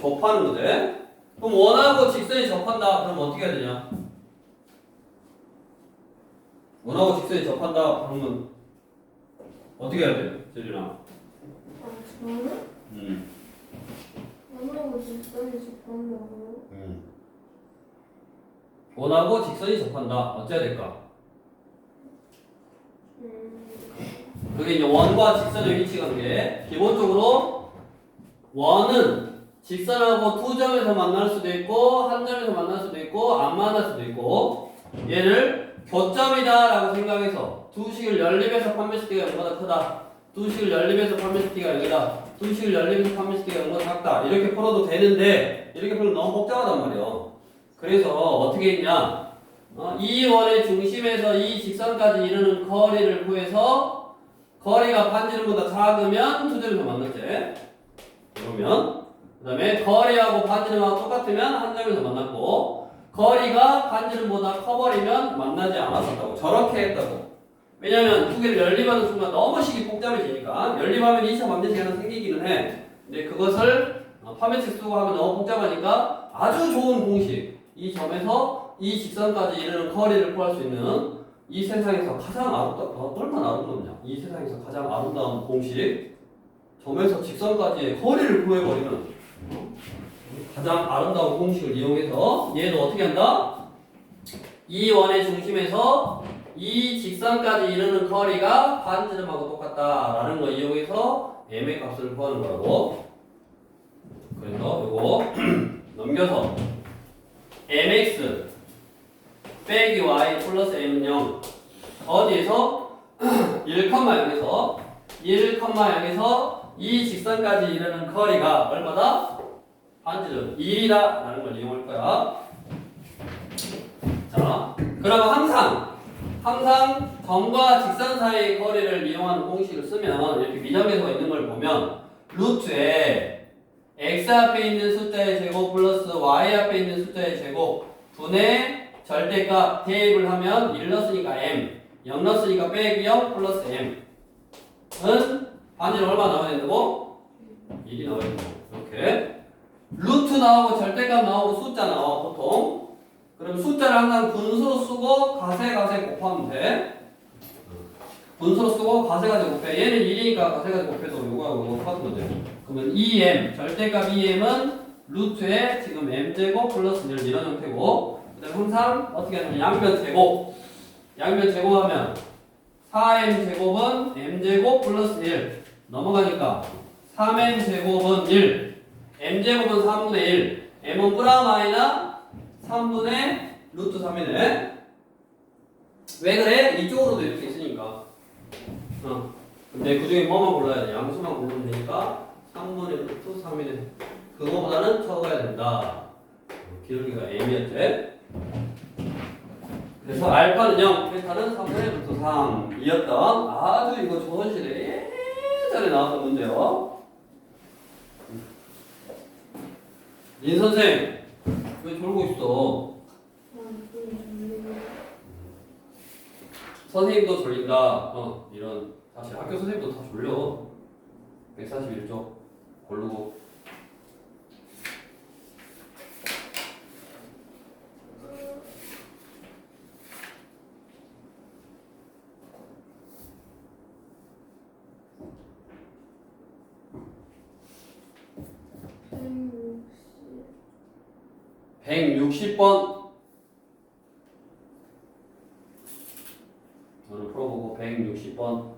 접하는 거지. 그럼 원하고 직선이 접한다. 그럼 어떻게 해야 되냐? 원하고 직선이 접한다. 그러면 어떻게 해야 돼? 재준아. 저는? 원하고 직선이 접한다고요? 원하고 직선이 접한다. 어찌해야 될까? 그게 이제 원과 직선의 위치 관계. 기본적으로 원은 직선하고 두 점에서 만날 수도 있고 한 점에서 만날 수도 있고 안 만날 수도 있고 얘를 교점이다 라고 생각해서 두 식을 연립해서 판매시티가 0보다 크다. 두 식을 연립해서 판매시티가 0이다. 두 식을 연립해서 판매시티가 0보다 작다. 이렇게 풀어도 되는데 이렇게 풀면 너무 복잡하단 말이에요. 그래서 어떻게 했냐? 이 원의 중심에서 이 직선까지 이르는 거리를 구해서 거리가 반지름보다 작으면 두 점에서 만났지. 그러면 그 다음에 거리하고 반지름하고 똑같으면 한 점에서 만났고 거리가 반지름보다 커버리면 만나지 않았었다고. 저렇게 했다고. 왜냐면 두 개를 연립하는 순간 너무 식이 복잡해지니까 연립하면 2차 반대식이 하나 생기기는 해. 근데 그것을 파매식 쓰고 하면 너무 복잡하니까 아주 좋은 공식. 이 점에서 이 직선까지 이르는 거리를 구할 수 있는 이 세상에서 가장 얼마나 아름답냐. 이 세상에서 가장 아름다운 공식. 점에서 직선까지의 거리를 구해버리는 가장 아름다운 공식을 이용해서 얘도 어떻게 한다? 이 원의 중심에서 이 직선까지 이르는 거리가 반지름하고 똑같다라는 걸 이용해서 m의 값을 구하는 거라고. 그래서 이거 넘겨서 mx 빼기 y 플러스 m은 0 어디에서 1,0에서 1,0에서 이 직선까지 이르는 거리가 얼마다? 반지름 1이다 라는 걸 이용할 거야. 자, 그러면 항상 점과 직선 사이의 거리를 이용하는 공식을 쓰면 이렇게 미적에서 있는 걸 보면 루트에 x 앞에 있는 숫자의 제곱 플러스 y 앞에 있는 숫자의 제곱 분의 절대값 대입을 하면 1 넣었으니까 m 0 넣었으니까 빼기 0 플러스 m은 반지름 얼마 나와야 된다고? 1이 나와야 된다고. 이렇게 루트 나오고 절대값 나오고 숫자 나와 보통. 그럼 숫자를 항상 분수로 쓰고 가세 곱하면 돼. 분수로 쓰고 가세가지 곱해. 얘는 1이니까 가세가지 곱해도 요거하고 요거 똑같은 거죠. 그러면 2m 절대값 2m은 루트에 지금 m제곱 플러스 1 이런 형태고, 그다음 항상 어떻게 하냐면 양변 제곱. 양변 제곱하면 4m 제곱은 m제곱 플러스 1 넘어가니까 3m 제곱은 1, m 제곱은 3분의 1, m은 프라마이나 3분의 루트 3이네. 왜 그래? 이쪽으로도 이렇게 있으니까. 근데 그 중에 뭐만 골라야 돼? 양수만 고르면 되니까 3분의 루트 3이네. 그거보다는 적어야 된다. 기울기가 m이었지. 그래서 알파는 0, 베타는 3분의 루트 3이었던 아주 이거 조선시대 예전에 나왔던 문제요. 린 선생, 왜 졸고 있어? 선생님도 졸린다. 이런 사실 학교 선생님도 다 졸려. 141쪽 고르고. 음. 160번. 오늘 풀어보고 160번.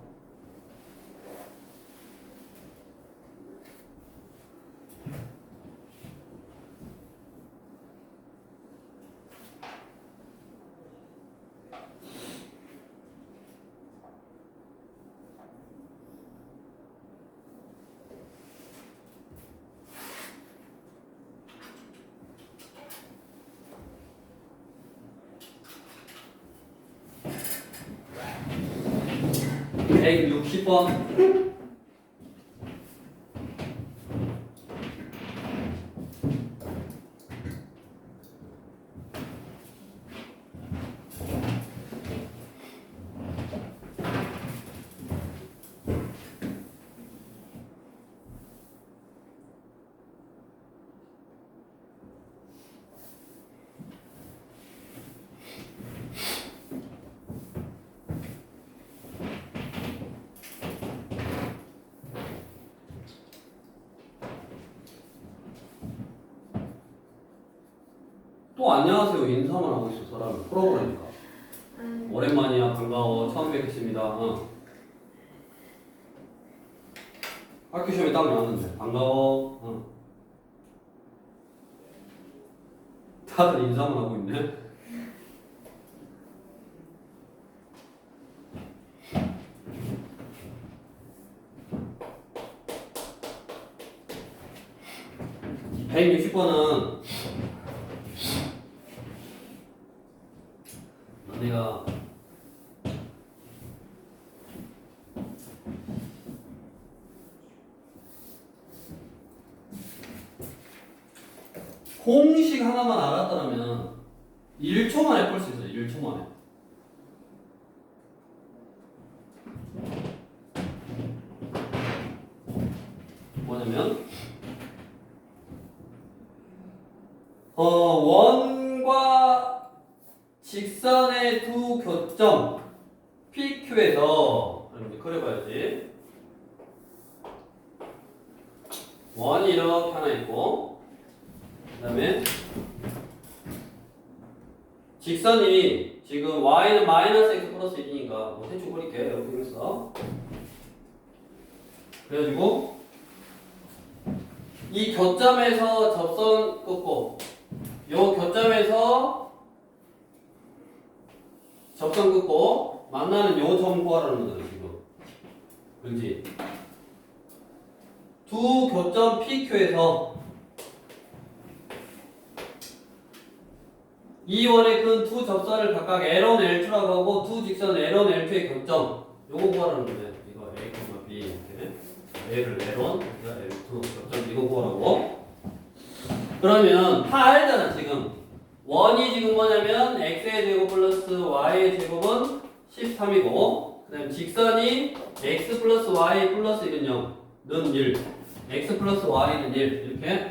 백 60번. 또 안녕하세요 인사만 하고 있어. 사람이 풀어보라니까. 오랜만이야. 반가워. 처음 뵙겠습니다. 학교 시험에 딱 나왔는데 반가워. 다들 인사만 하고 있네. 이 160번은 너네가 공식 하나만 알았다면 1초 만에 풀 수 있어요. 1초 만에. 뭐냐면 원과 직선의 두 교점 PQ에서 이렇게 그려봐야지. 원이 이렇게 하나 있고, 그 다음에 직선이 지금 y는 마이너스 x 플러스 1이니까 뭐 대충 그릴게. 이렇게 했어. 그래가지고 이 교점에서 접선 끊고, 요 교점에서 접선 끊고 만나는 요 점 구하라는 거잖아 지금. 그렇지? 두 교점 PQ에서 이 원의 근 두 접선을 각각 L1, L2라고 하고 두 직선 L1, L2의 교점 요거 구하라는 거네. 이거 A, B 이렇게 A를 L1, L2 교점 이거 구하라고. 그러면 다 알잖아 지금. 원이 지금 뭐냐면 x의 제곱 플러스 y의 제곱은 13이고, 그 다음에 직선이 x 플러스 y 플러스 1은 0는 1, x 플러스 y는 1 이렇게.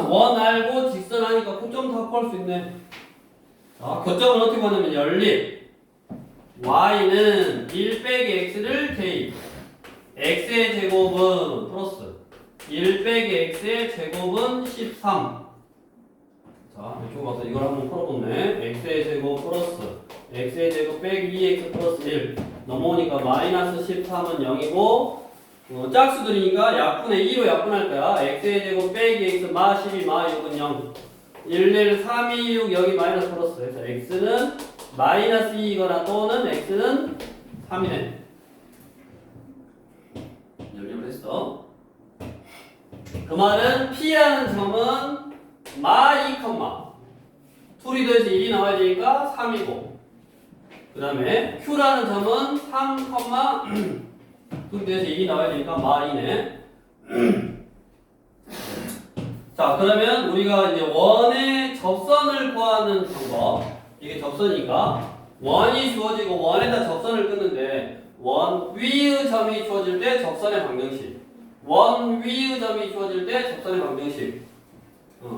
원 알고 직선 하니까 교점 다 구할 수 있네. 자, 교점은 어떻게 구하냐면 연립. y는 1 빼기 x를 대입. x의 제곱은 플러스 1 빼기 x의 제곱은 13. 자, 이쪽 가서 이걸 한번 풀어보네. x의 제곱 플러스 x의 제곱 빼기 2x 플러스 1 넘어오니까 마이너스 13은 0이고 짝수들이니까 약분의 2로 약분할 거야. x의 제곱 빼기 x 마 12 마 6은 0 1, 1, 3, 2, 6 여기 마이너스 플러스. 그래서 x는 마이너스 2이거나 또는 x는 3이네. 연결했어. 그 말은 p라는 점은 마 2, 둘이 더해서 1이 나와야 되니까 3이고 그 다음에 q라는 점은 3, 둘이 더해서 1이 나와야 되니까 마 2네. 자, 그러면 우리가 이제 원의 접선을 구하는 방법. 이게 접선이니까 원이 주어지고 원에다 접선을 끊는데 원 위의 점이 주어질 때 접선의 방정식, 원 위의 점이 주어질 때 접선의 방정식.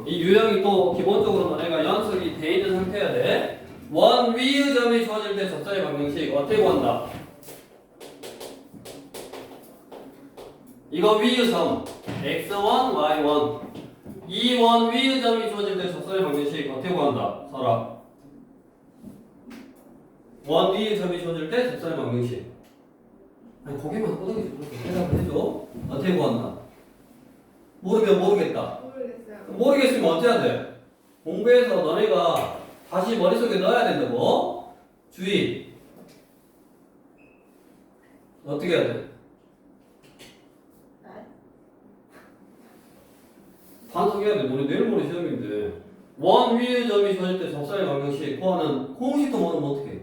이 유형이 또 기본적으로 너네가 연습이 돼 있는 상태여야 돼. 원 위의 점이 주어질 때 접선의 방정식 어떻게 구한다? 이거 위의 점 x1, y1. 이 원 위의 점이 주어질 때 접선의 방정식 어떻게 구한다? 설아. 원 위의 점이 주어질 때 접선의 방정식. 아니 고개만 끄덕이지 그렇게 대답을 해줘. 어떻게 구한다? 모르면 모르겠다. 모르겠어요. 모르겠으면 어떻게 해야 돼? 공부해서 너네가 다시 머릿속에 넣어야 된다고. 주의. 어떻게 해야 돼? 반성해야 돼. 너네 내일 모레 시험인데. 원 위의 점이 주어질 때 접선의 방정식 구하는 공식도 모르면 어떻게 해?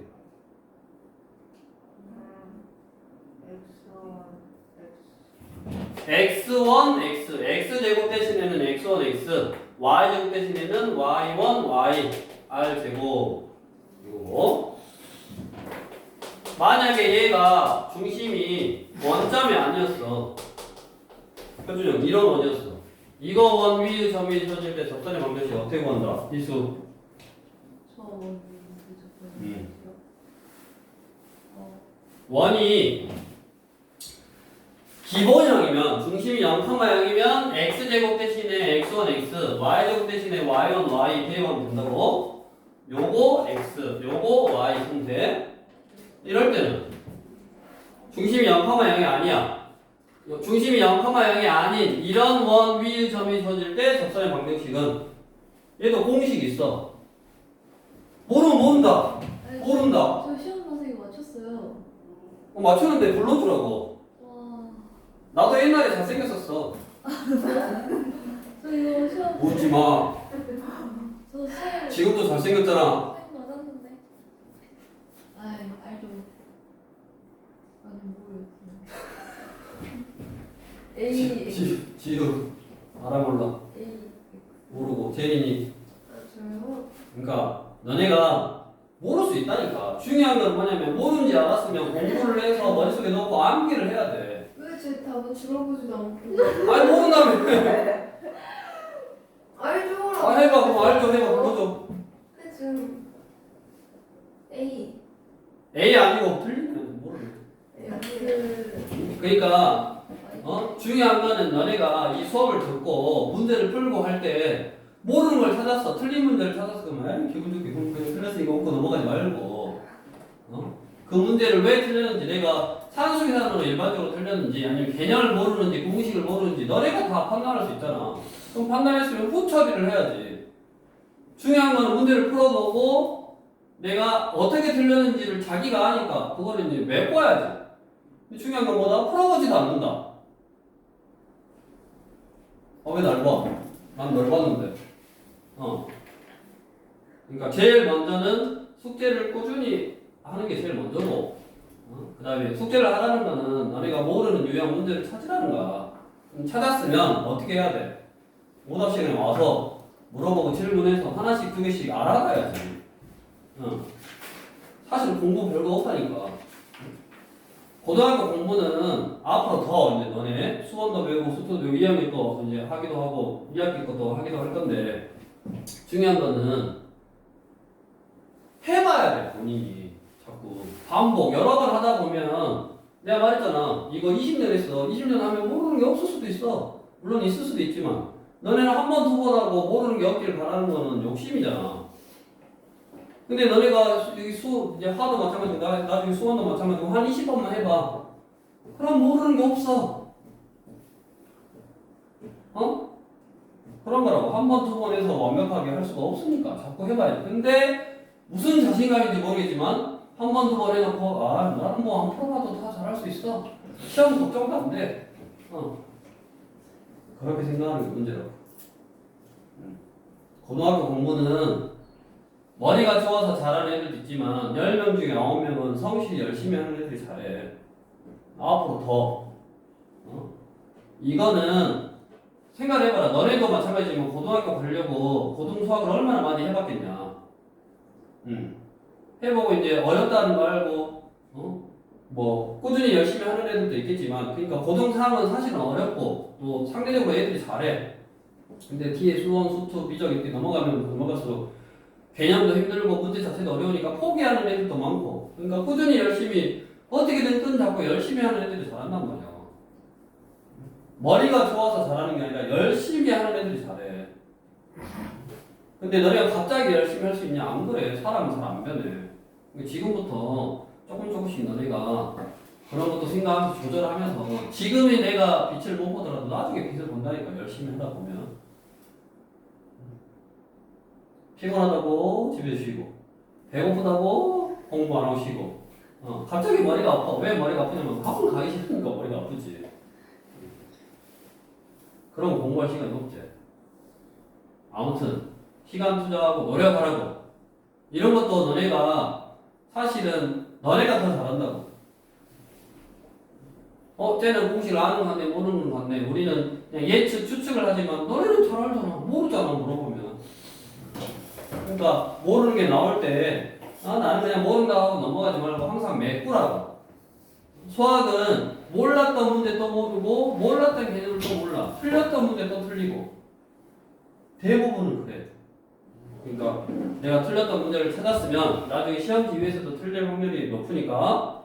x1, x, x제곱 대신에는 x1, x, y제곱 대신에는 y1, y, r제곱. 이거고. 만약에 얘가 중심이 원점이 아니었어. 표준형 이런 원이었어. 이거 원 위의 점이 주어질 때 접선의 방정식 어떻게 구한다? 이수. 원이 기본형이면 중심이 0,0이면 x제곱 대신에 x1, x, y제곱 대신에 y1, y 대입하면 된다고. 요거 x, 요거 y 형태. 이럴 때는 중심이 0,0이 아니야. 중심이 0,0이 아닌 이런 원 위의 점이 주어질 때 접선의 방정식은 얘도 공식이 있어. 모르면 모른다. 모른다. 저 시험 선생님 맞췄어요. 맞추는데 불러주라고. 와. 나도 옛날에 잘생겼었어. 저 이거 시험. 웃지 마. 저 시험. 지금도 잘생겼잖아. 맞았는데. 아이 알죠. 아니 모르겠어요. A. 지우 알아 몰라. A. 모르고 제린이. 아 저요? 그러니까 너네가 모를 수 있다니까. 중요한 건 뭐냐면 모르는지 알았으면 공부를 해서 머릿속에 넣고 암기를 해야 돼. 왜 제 답은 들어보지도 않고. 아니 모른다며. 알죠. 아 해봐. 그럼 알죠. 해봐. 불러줘. 근데 지금 A. A 아니고 틀리면 모르겠어. 그러니까 중요한 거는 너네가 이 수업을 듣고 문제를 풀고 할 때 모르는 걸 찾았어. 틀린 문제를 찾았어. 그러면 기분 좋게 그냥 틀렸으니까 웃고 넘어가지 말고 그 문제를 왜 틀렸는지, 내가 산수계산으로 일반적으로 틀렸는지 아니면 개념을 모르는지 공식을 모르는지 너네가 다 판단할 수 있잖아. 그럼 판단했으면 후 처리를 해야지. 중요한 거는 문제를 풀어보고 내가 어떻게 틀렸는지를 자기가 아니까 그거를 이제 메꿔야지. 중요한 건 뭐다? 풀어보지도 않는다. 왜 날 봐? 난 널 봤는데. 그러니까 제일 먼저는 숙제를 꾸준히 하는 게 제일 먼저고, 그 다음에 숙제를 하라는 거는 너네가 모르는 유형 문제를 찾으라는 거야. 찾았으면 어떻게 해야 돼? 오답 시간에 와서 물어보고 질문해서 하나씩 두 개씩 알아가야지. 사실 공부 별거 없다니까. 고등학교 공부는 앞으로 더 이제 너네 수원도 배우고 수토도 배우고 2학기 거 이제 하기도 하고 2학기 것도 하기도 할 건데, 중요한 거는 해봐야 돼. 본인이 자꾸 반복 여러 번 하다 보면 내가 말했잖아. 이거 20년 했어. 20년 하면 모르는 게 없을 수도 있어. 물론 있을 수도 있지만 너네는 한 번, 두 번 하고 모르는 게 없길 바라는 거는 욕심이잖아. 근데 너네가 여기 이제 화도 마찬가지고 나중에 수원도 마찬가지고 한 20번만 해봐. 그럼 모르는 게 없어. 어? 그런 거라고. 한 번, 두 번 해서 완벽하게 할 수가 없으니까 자꾸 해봐야지. 근데 무슨 자신감인지 모르겠지만 한 번, 두 번 해놓고 나는 뭐 한 프로라도 다 잘할 수 있어. 시험 걱정도 안 돼. 그렇게 생각하는 게 문제라고. 고등학교 공부는 머리가 좋아서 잘하는 애들도 있지만 10명 중에 9명은 성실히 열심히 하는 애들이 잘해. 앞으로 더. 이거는 생각해봐라. 너네도 마찬가지지만 고등학교 가려고 고등 수학을 얼마나 많이 해봤겠냐. 해보고 이제 어렵다는 거 알고 뭐 꾸준히 열심히 하는 애들도 있겠지만 그러니까 고등 3은 사실은 어렵고 또 상대적으로 애들이 잘해. 근데 뒤에 수원, 수투, 미적 이렇게 넘어갈수록 개념도 힘들고 문제 자체도 어려우니까 포기하는 애들도 많고 그러니까 꾸준히 열심히 어떻게든 끈 잡고 열심히 하는 애들이 잘한단 말이야. 머리가 좋아서 잘하는 게 아니라 열심히 하는 애들이 잘해. 근데 너네가 갑자기 열심히 할 수 있냐? 안 그래. 사람은 잘 안 변해. 그러니까 지금부터 조금씩 너네가 그런 것도 생각하면서 조절하면서 지금의 내가 빛을 못 보더라도 나중에 빛을 본다니까. 열심히 하다 보면 피곤하다고 집에 쉬고 배고프다고 공부 안 하고 쉬고 갑자기 머리가 아파. 왜 머리가 아프냐면 학원 가기 싫으니까 머리가 아프지. 그럼 공부할 시간이 없지. 아무튼 시간 투자하고 노력하라고. 이런 것도 너네가 사실은 너네가 더 잘한다고. 쟤는 공식을 아는 건 같네 모르는 건 같네. 우리는 그냥 예측 추측을 하지만 너네는 잘 알잖아. 모르잖아 물어보면. 그러니까 모르는 게 나올 때 나는 그냥 모른다 하고 넘어가지 말고 항상 메꾸라고. 수학은 몰랐던 문제 또 모르고 몰랐던 개념을 또 몰라. 틀렸던 문제 또 틀리고. 대부분은 그래. 그러니까 내가 틀렸던 문제를 찾았으면 나중에 시험 기회에서도 틀릴 확률이 높으니까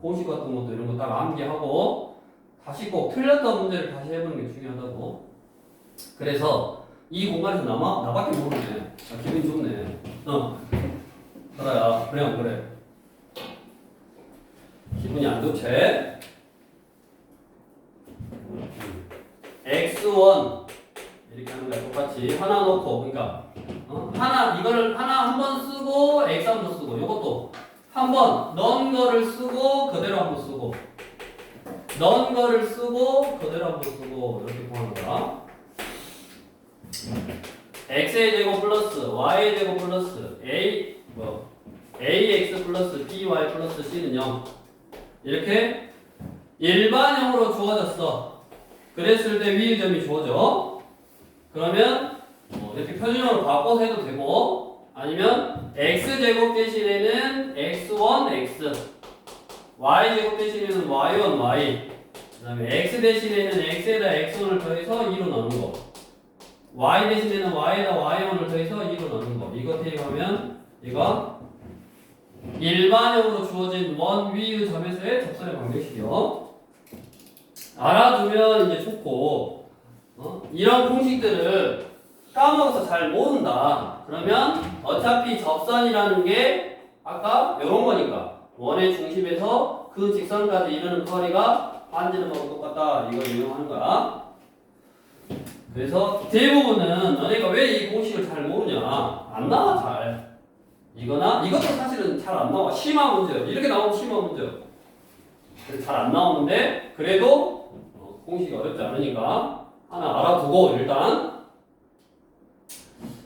공식 같은 것도 이런 거 딱 암기하고 다시 꼭 틀렸던 문제를 다시 해보는 게 중요하다고. 그래서 이 공간에서 나밖에 모르네. 기분 좋네. 그래야 그래 안 그래? 기분이 안 좋지? x1 이렇게 하는 거야. 똑같이 하나 놓고 그러니까 이거를 하나 한 번 쓰고 x 한 번 쓰고 요것도 한 번 넣은 거를 쓰고 그대로 한 번 쓰고 넣은 거를 쓰고 그대로 한 번 쓰고 이렇게 구하는 거야. x의 제곱 플러스 y의 제곱 플러스 ax 플러스 by 플러스 c는 0 이렇게 일반형으로 주어졌어. 그랬을 때 위의 점이 주어져. 그러면 이렇게 표준형으로 바꿔서 해도 되고 아니면 x제곱 대신에는 x1 x y제곱 대신에는 y1 y 그 다음에 x 대신에는 x에다 x1을 더해서 2로 나눈 거 y 대신에는 y에다 y1을 더해서 2로 나눈 거 이거 대입하면 이거 일반형으로 주어진 원 위의 점에서의 접선의 방정식이요. 알아두면 이제 좋고 이런 공식들을 까먹어서 잘 모른다. 그러면 어차피 접선이라는 게 아까 이런 거니까 원의 중심에서 그 직선까지 이르는 거리가 반지름 하고 똑같다. 이걸 이용하는 거야. 그래서 대부분은 너네가 왜 이 공식을 잘 모르냐? 안 나와 잘. 이거나 이것도 사실은 잘 안 나와. 심화 문제요. 이렇게 나오면 심화 문제요. 잘 안 나오는데 그래도 공식이 어렵지 않으니까 하나 알아두고 일단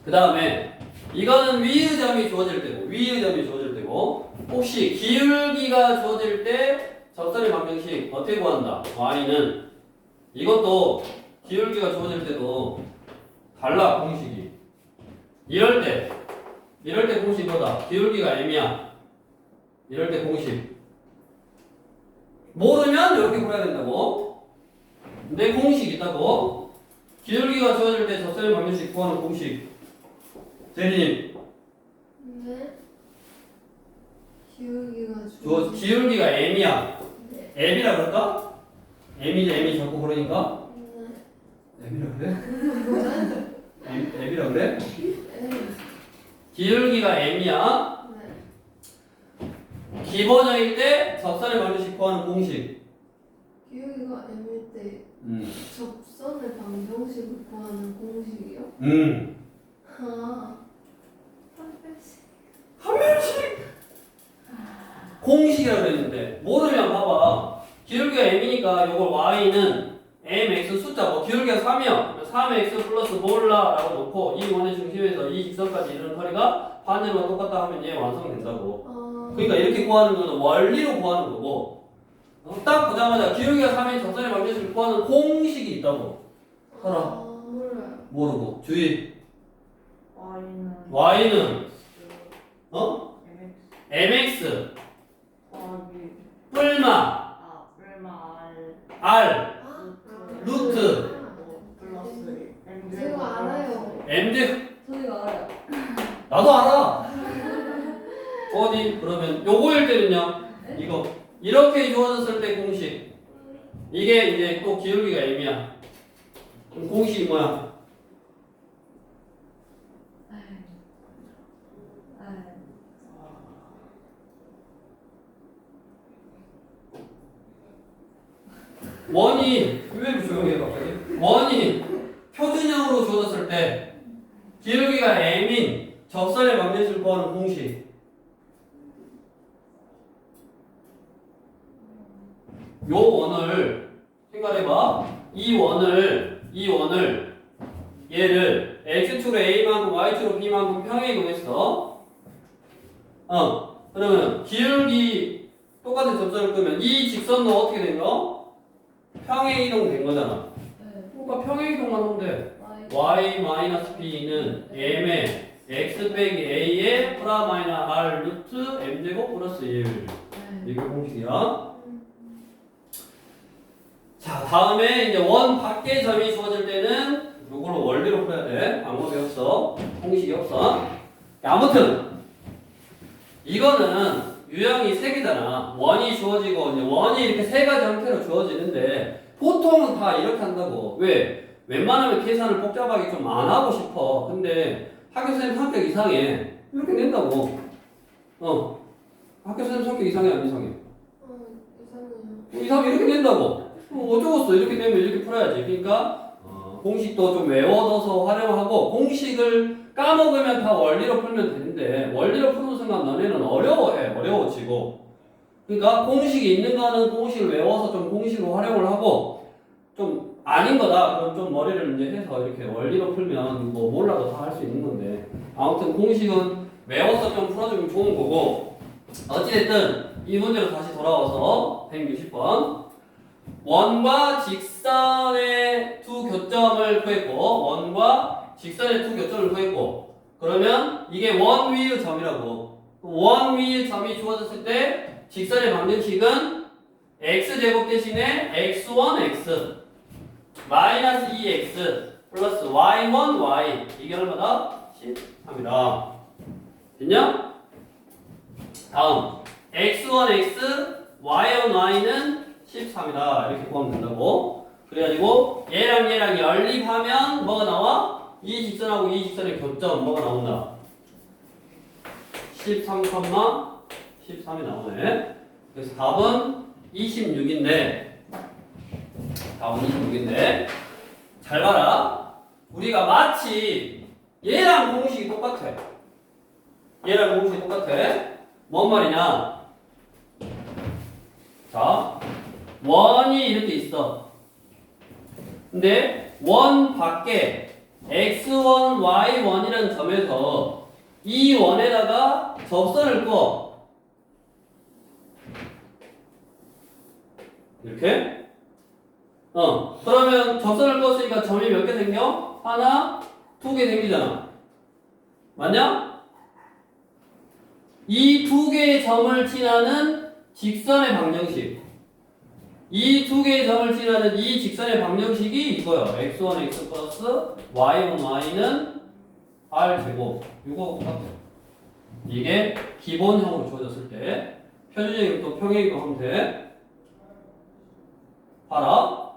그 다음에 이거는 위의 점이 주어질 때고 위의 점이 주어질 때고 혹시 기울기가 주어질 때 접선의 방정식 어떻게 구한다? y는 이것도 기울기가 주어질 때도 달라 공식이. 이럴 때 공식 뭐다? 기울기가 m이야. 이럴 때 공식 모르면 이렇게 구해야 된다고. 근데 공식 있다고. 기울기가 주어질 때 접선의 방정식 구하는 공식. 제리님. 네. 기울기가 기울기가 m이야. 네. m이라 그럴까? m이 자꾸 그러니까 네. m이라 그래? m이라 그래? 네. 기울기가 m이야. 네. 기본형일 때 접선의 방정식 구하는 공식. 기울기가 m일 때 음. 접선의 방정식을 구하는 공식이요? 아. 한 명씩 공식이라고 그랬는데 모르면 봐봐. 기울기가 m이니까 요걸 y는 mx 숫자 뭐 기울기가 3이요. 3x 플러스 몰라 라고 놓고 이 원의 중심에서 이 직선까지 이르는 거리가 반대로만 똑같다 하면 얘 완성된다고. 아. 그러니까 이렇게 구하는 거는 원리로 구하는 거고 딱 보자마자 기울기가 3인 접선의 방정식을 구하는 공식이 있다고. 알아? 몰라요. 모르고 주의. Y는 y는 MX mx 더하기 뿔마 얼마 r 루트 루트 플러스 M 제가 알아요. m제 저 이거 알아요. 나도 알아. 어디 그러면 요거일 때는요. 이거 이렇게 주어졌을 때 공식 이게 이제 또 기울기가 m이야. 그럼 공식이 뭐야? 원이 왜 이렇게 조용해 갑자기? 원이 표준형으로 주어졌을 때 기울기가 m인 접선의 방정식을 구하는 공식. 요 원을 생각해봐. 이 원을 얘를 x축으로 a만큼 y축으로 b만큼 평행 이동했어. 그러면 기울기 똑같은 접선을 끄면 이 직선도 어떻게 된 거? 평행 이동된 거잖아. 네. 그러니까 평행 이동만 하면 돼. y-b는 m의 x 빼기 a의 프라 마이너 r 루트 m제곱 플러스 1. 이게 공식이야. 자, 다음에 이제 원 밖의 점이 주어질 때는 이걸로 원리로 풀어야 돼. 방법이 없어. 공식이 없어. 아무튼 이거는 유형이 세 개잖아. 원이 주어지고 이제 원이 이렇게 세 가지 형태로 주어지는데 보통은 다 이렇게 한다고. 왜? 웬만하면 계산을 복잡하게 좀 안 하고 싶어. 근데 학교 선생님 성격 이상해. 이렇게 낸다고. 학교 선생님 성격 이상해 안 이상해? 이상해요. 이상해 이렇게 낸다고. 어쩌겠어. 이렇게 되면 이렇게 풀어야지. 그러니까 공식도 좀 외워둬서 활용하고 공식을 까먹으면 다 원리로 풀면 되는데 원리로 푸는 순간 너네는 어려워지고. 그러니까 공식이 있는 거는 공식을 외워서 좀 공식으로 활용을 하고 좀 아닌 거다. 그럼 좀 머리를 이제 해서 이렇게 원리로 풀면 뭐 몰라도 다 할 수 있는 건데 아무튼 공식은 외워서 좀 풀어주면 좋은 거고. 어찌됐든 이 문제로 다시 돌아와서 160번 원과 직선의 두 교점을 구했고 원과 직선의 두 교점을 구했고 그러면 이게 원 위의 점이라고. 원 위의 점이 주어졌을 때 직선의 방정식은 x제곱 대신에 x1x 마이너스 2x 플러스 y1y 이게 얼마다? 13이다. 됐냐? 다음 x1x y1y는 13이다. 이렇게 구하면 된다고. 그래가지고 얘랑 연립하면 뭐가 나와? 이 직선하고 이 직선의 교점 뭐가 나온다? 13,13이 나오네. 그래서 답은 26인데 잘 봐라. 우리가 마치 얘랑 공식이 똑같아. 뭔 말이냐? 자, 원이 이렇게 있어. 근데 원 밖에 x1, y1이라는 점에서 이 원에다가 접선을 끄어. 이렇게? 그러면 접선을 껐으니까 점이 몇 개 생겨? 하나, 두 개 생기잖아. 맞냐? 이 두 개의 점을 지나는 직선의 방정식. 이 두 개의 점을 지나는 이 직선의 방정식이 이거야. x1, x 플러스 y1, y는 r제곱. 이거 똑같아. 이게 기본형으로 주어졌을 때 표준형도 평행이도 하면 돼. 봐라.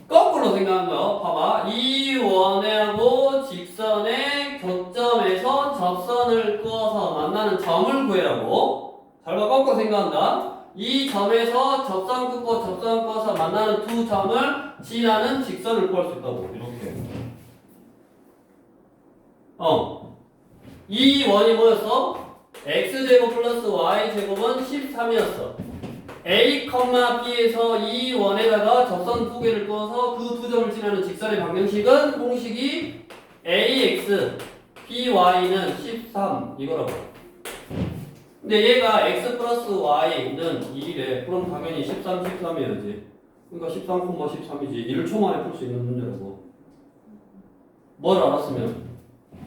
거꾸로 생각한 거야. 봐봐. 이 원하고 직선의 교점에서 접선을 그어서 만나는 점을 구해라고. 잘 봐. 거꾸로 생각한다. 이 점에서 접선 긋고 접선 그어서 만나는 두 점을 지나는 직선을 구할 수 있다고. 이렇게. 이 원이 뭐였어? x제곱 플러스 y제곱은 13이었어. A, B에서 이 원에다가 접선 두 개를 그어서 그 두 점을 지나는 직선의 방정식은 공식이 AX, BY는 13 이거라고. 근데 얘가 X 플러스 Y는 2래. 그럼 당연히 13, 13이어야지. 그러니까 13,13이지. 1을 초만에 풀 수 있는 문제라고. 뭘 알았으면?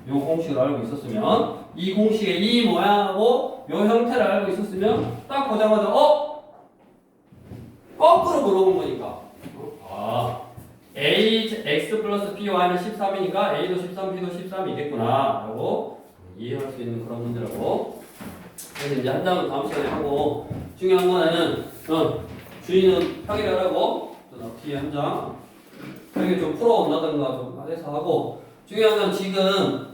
요 공식을 알고 있었으면, 이 공식의 이 모양하고 요 형태를 알고 있었으면 딱 보자마자 거꾸로 물어본 거니까. A, X 플러스 BY는 13이니까 A도 13, B도 13이겠구나 라고 이해할 수 있는 그런 문제라고. 그래서 이제 한 장은 다음 시간에 하고, 중요한 거는 주인은 평일에 하라고 뒤에 한 장 평일 좀 풀어온다든가 좀 해서 하고, 중요한 건 지금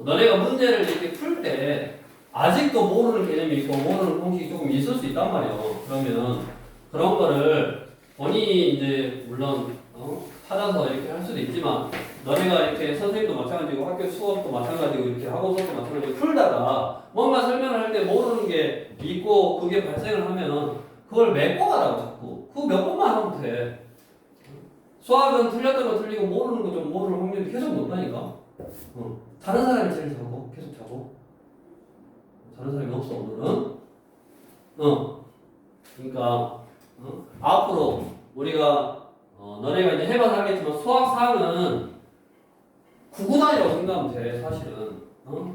너네가 문제를 이렇게 풀 때 아직도 모르는 개념이 있고 모르는 공식이 조금 있을 수 있단 말이에요. 그러면 그런 거를 본인이 이제 물론 찾아서 이렇게 할 수도 있지만, 너네가 이렇게 선생님도 마찬가지고 학교 수업도 마찬가지고 이렇게 학원 수업도 마찬가지고 풀다가 뭔가 설명을 할 때 모르는 게 있고 그게 발생을 하면 그걸 메꿔가라고 자꾸. 그거 몇 번만 하면 돼. 수학은 틀렸던 거 틀리고 모르는 거 좀 모르는 확률이 계속 높다니까. 다른 사람이 제일 자고 계속 자고. 다른 사람이 없어 오늘은. 그러니까 앞으로 우리가 너네가 이제 해봐서 알겠지만 수학상은 구구단이라고 생각하면 돼 사실은.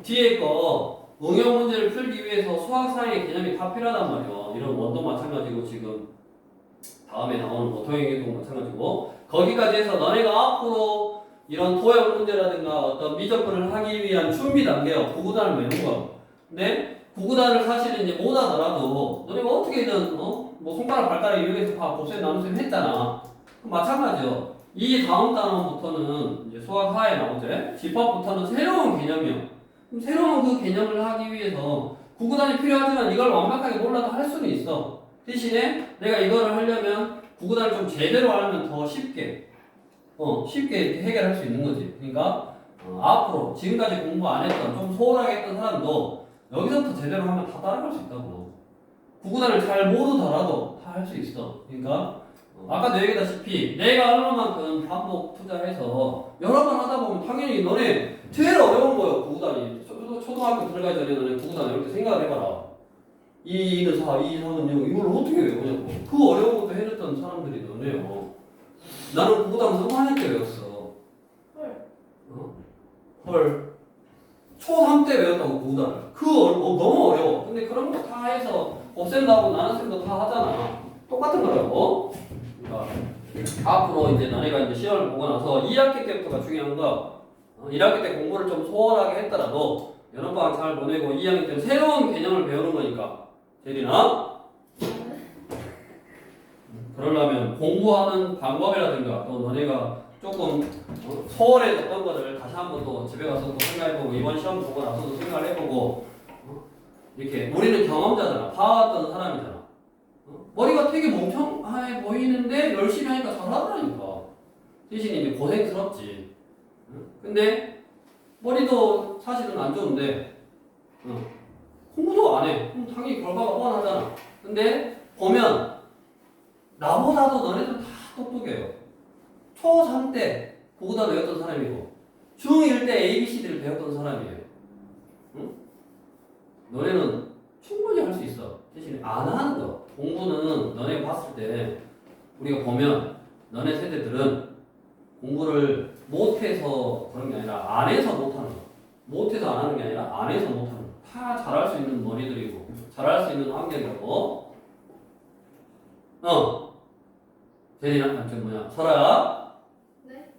뒤에 거 응용 문제를 풀기 위해서 수학상의 개념이 다 필요하단 말이야. 이런 원도 마찬가지고 지금 다음에 나오는 모토형계도 마찬가지고, 거기까지 해서 너네가 앞으로 이런 도형 문제라든가 어떤 미적분을 하기 위한 준비 단계야. 구구단을 외우는 거야. 근데 구구단을 사실은 이제 못 하더라도 너네가 어떻게든 뭐 손가락 발가락 이용해서 다 곱셈 나눗셈 했잖아. 그럼 마찬가지요. 이 다음 단원부터는 이제 수학 하에 나오죠. 집합부터는 새로운 개념이요. 그럼 새로운 그 개념을 하기 위해서 구구단이 필요하지만 이걸 완벽하게 몰라도 할 수는 있어. 대신에 내가 이거를 하려면 구구단을 좀 제대로 알면 더 쉽게 이렇게 해결할 수 있는 거지. 그러니까 앞으로 지금까지 공부 안 했던 좀 소홀하게 했던 사람도 여기서부터 제대로 하면 다 따라갈 수 있다고. 구구단을 잘 모르더라도 다 할 수 있어. 그러니까 아까도 얘기했다시피 내가 얼마만큼 반복 투자해서 여러 번 하다 보면 당연히 너네 제일 어려운 거예요. 구구단이. 초등학교 들어가기 전에 너네 구구단 이렇게 생각을 해봐라. 2는 4, 2, 3은 6 이걸 어떻게 외우냐고. 그 어려운 것도 해냈던 사람들이 너네요. 나는 구구단 성화할 때 외웠어. 헐. 초3 때 외웠다고 구구단을. 너무 어려워. 근데 그런 거 다 해서 곱셈도 하고 나눗셈도 다 하잖아. 똑같은 거라고. 그러니까 앞으로 이제 너네가 이제 시험을 보고 나서 2학기 때부터가 중요한 거. 1학기 때 공부를 좀 소홀하게 했더라도 여름방학 잘 보내고 2학기 때는 새로운 개념을 배우는 거니까. 제리나? 그러려면 공부하는 방법이라든가 또 너네가 조금 소홀해졌던 거를 다시 한번 또 집에 가서 또 생각해보고 이번 시험 보고 나서도 생각을 해보고 이렇게 우리는 경험자잖아. 봐왔던 사람이잖아. 머리가 되게 멍청해 보이는데 열심히 하니까 잘하더라니까. 대신 이제 고생스럽지. 근데 머리도 사실은 안 좋은데 공부도 안 해. 그럼 당연히 결과가 뻔하잖아. 근데 보면 나보다도 너네들 다 똑똑해요. 초3 때 구구단 외웠던 사람이고 중1 때 ABCD를 배웠던 사람이에요. 응? 너네는 충분히 할 수 있어. 대신에 안 하는 거. 공부는 너네 봤을 때 우리가 보면 너네 세대들은 공부를 못해서 그런 게 아니라 안 해서 못하는 거. 못해서 안 하는 게 아니라 안 해서 못하는 거. 다 잘할 수 있는 머리들이고 잘할 수 있는 환경이고. 제리랑 단점 뭐냐? 설아야. 네?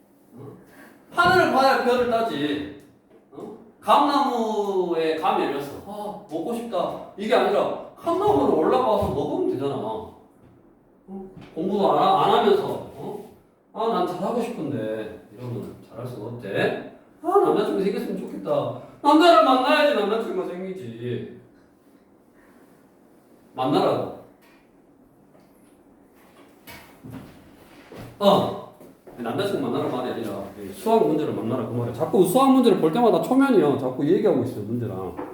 하늘을 봐야 별을 따지. 감나무에 감이 열렸어. 아, 먹고 싶다. 이게 아니라 감나무로 올라가서 먹으면 되잖아. 공부도 안 하면서, 아, 난 잘하고 싶은데. 이러면 잘할 수가 없대. 아, 남자친구 생겼으면 좋겠다. 남자를 만나야지 남자친구가 생기지. 만나라고. 남자친구 만나라는 말이 아니라 수학 문제를 만나라 그 말이야. 자꾸 수학 문제를 볼 때마다 초면이야. 자꾸 얘기하고 있어요, 문제랑.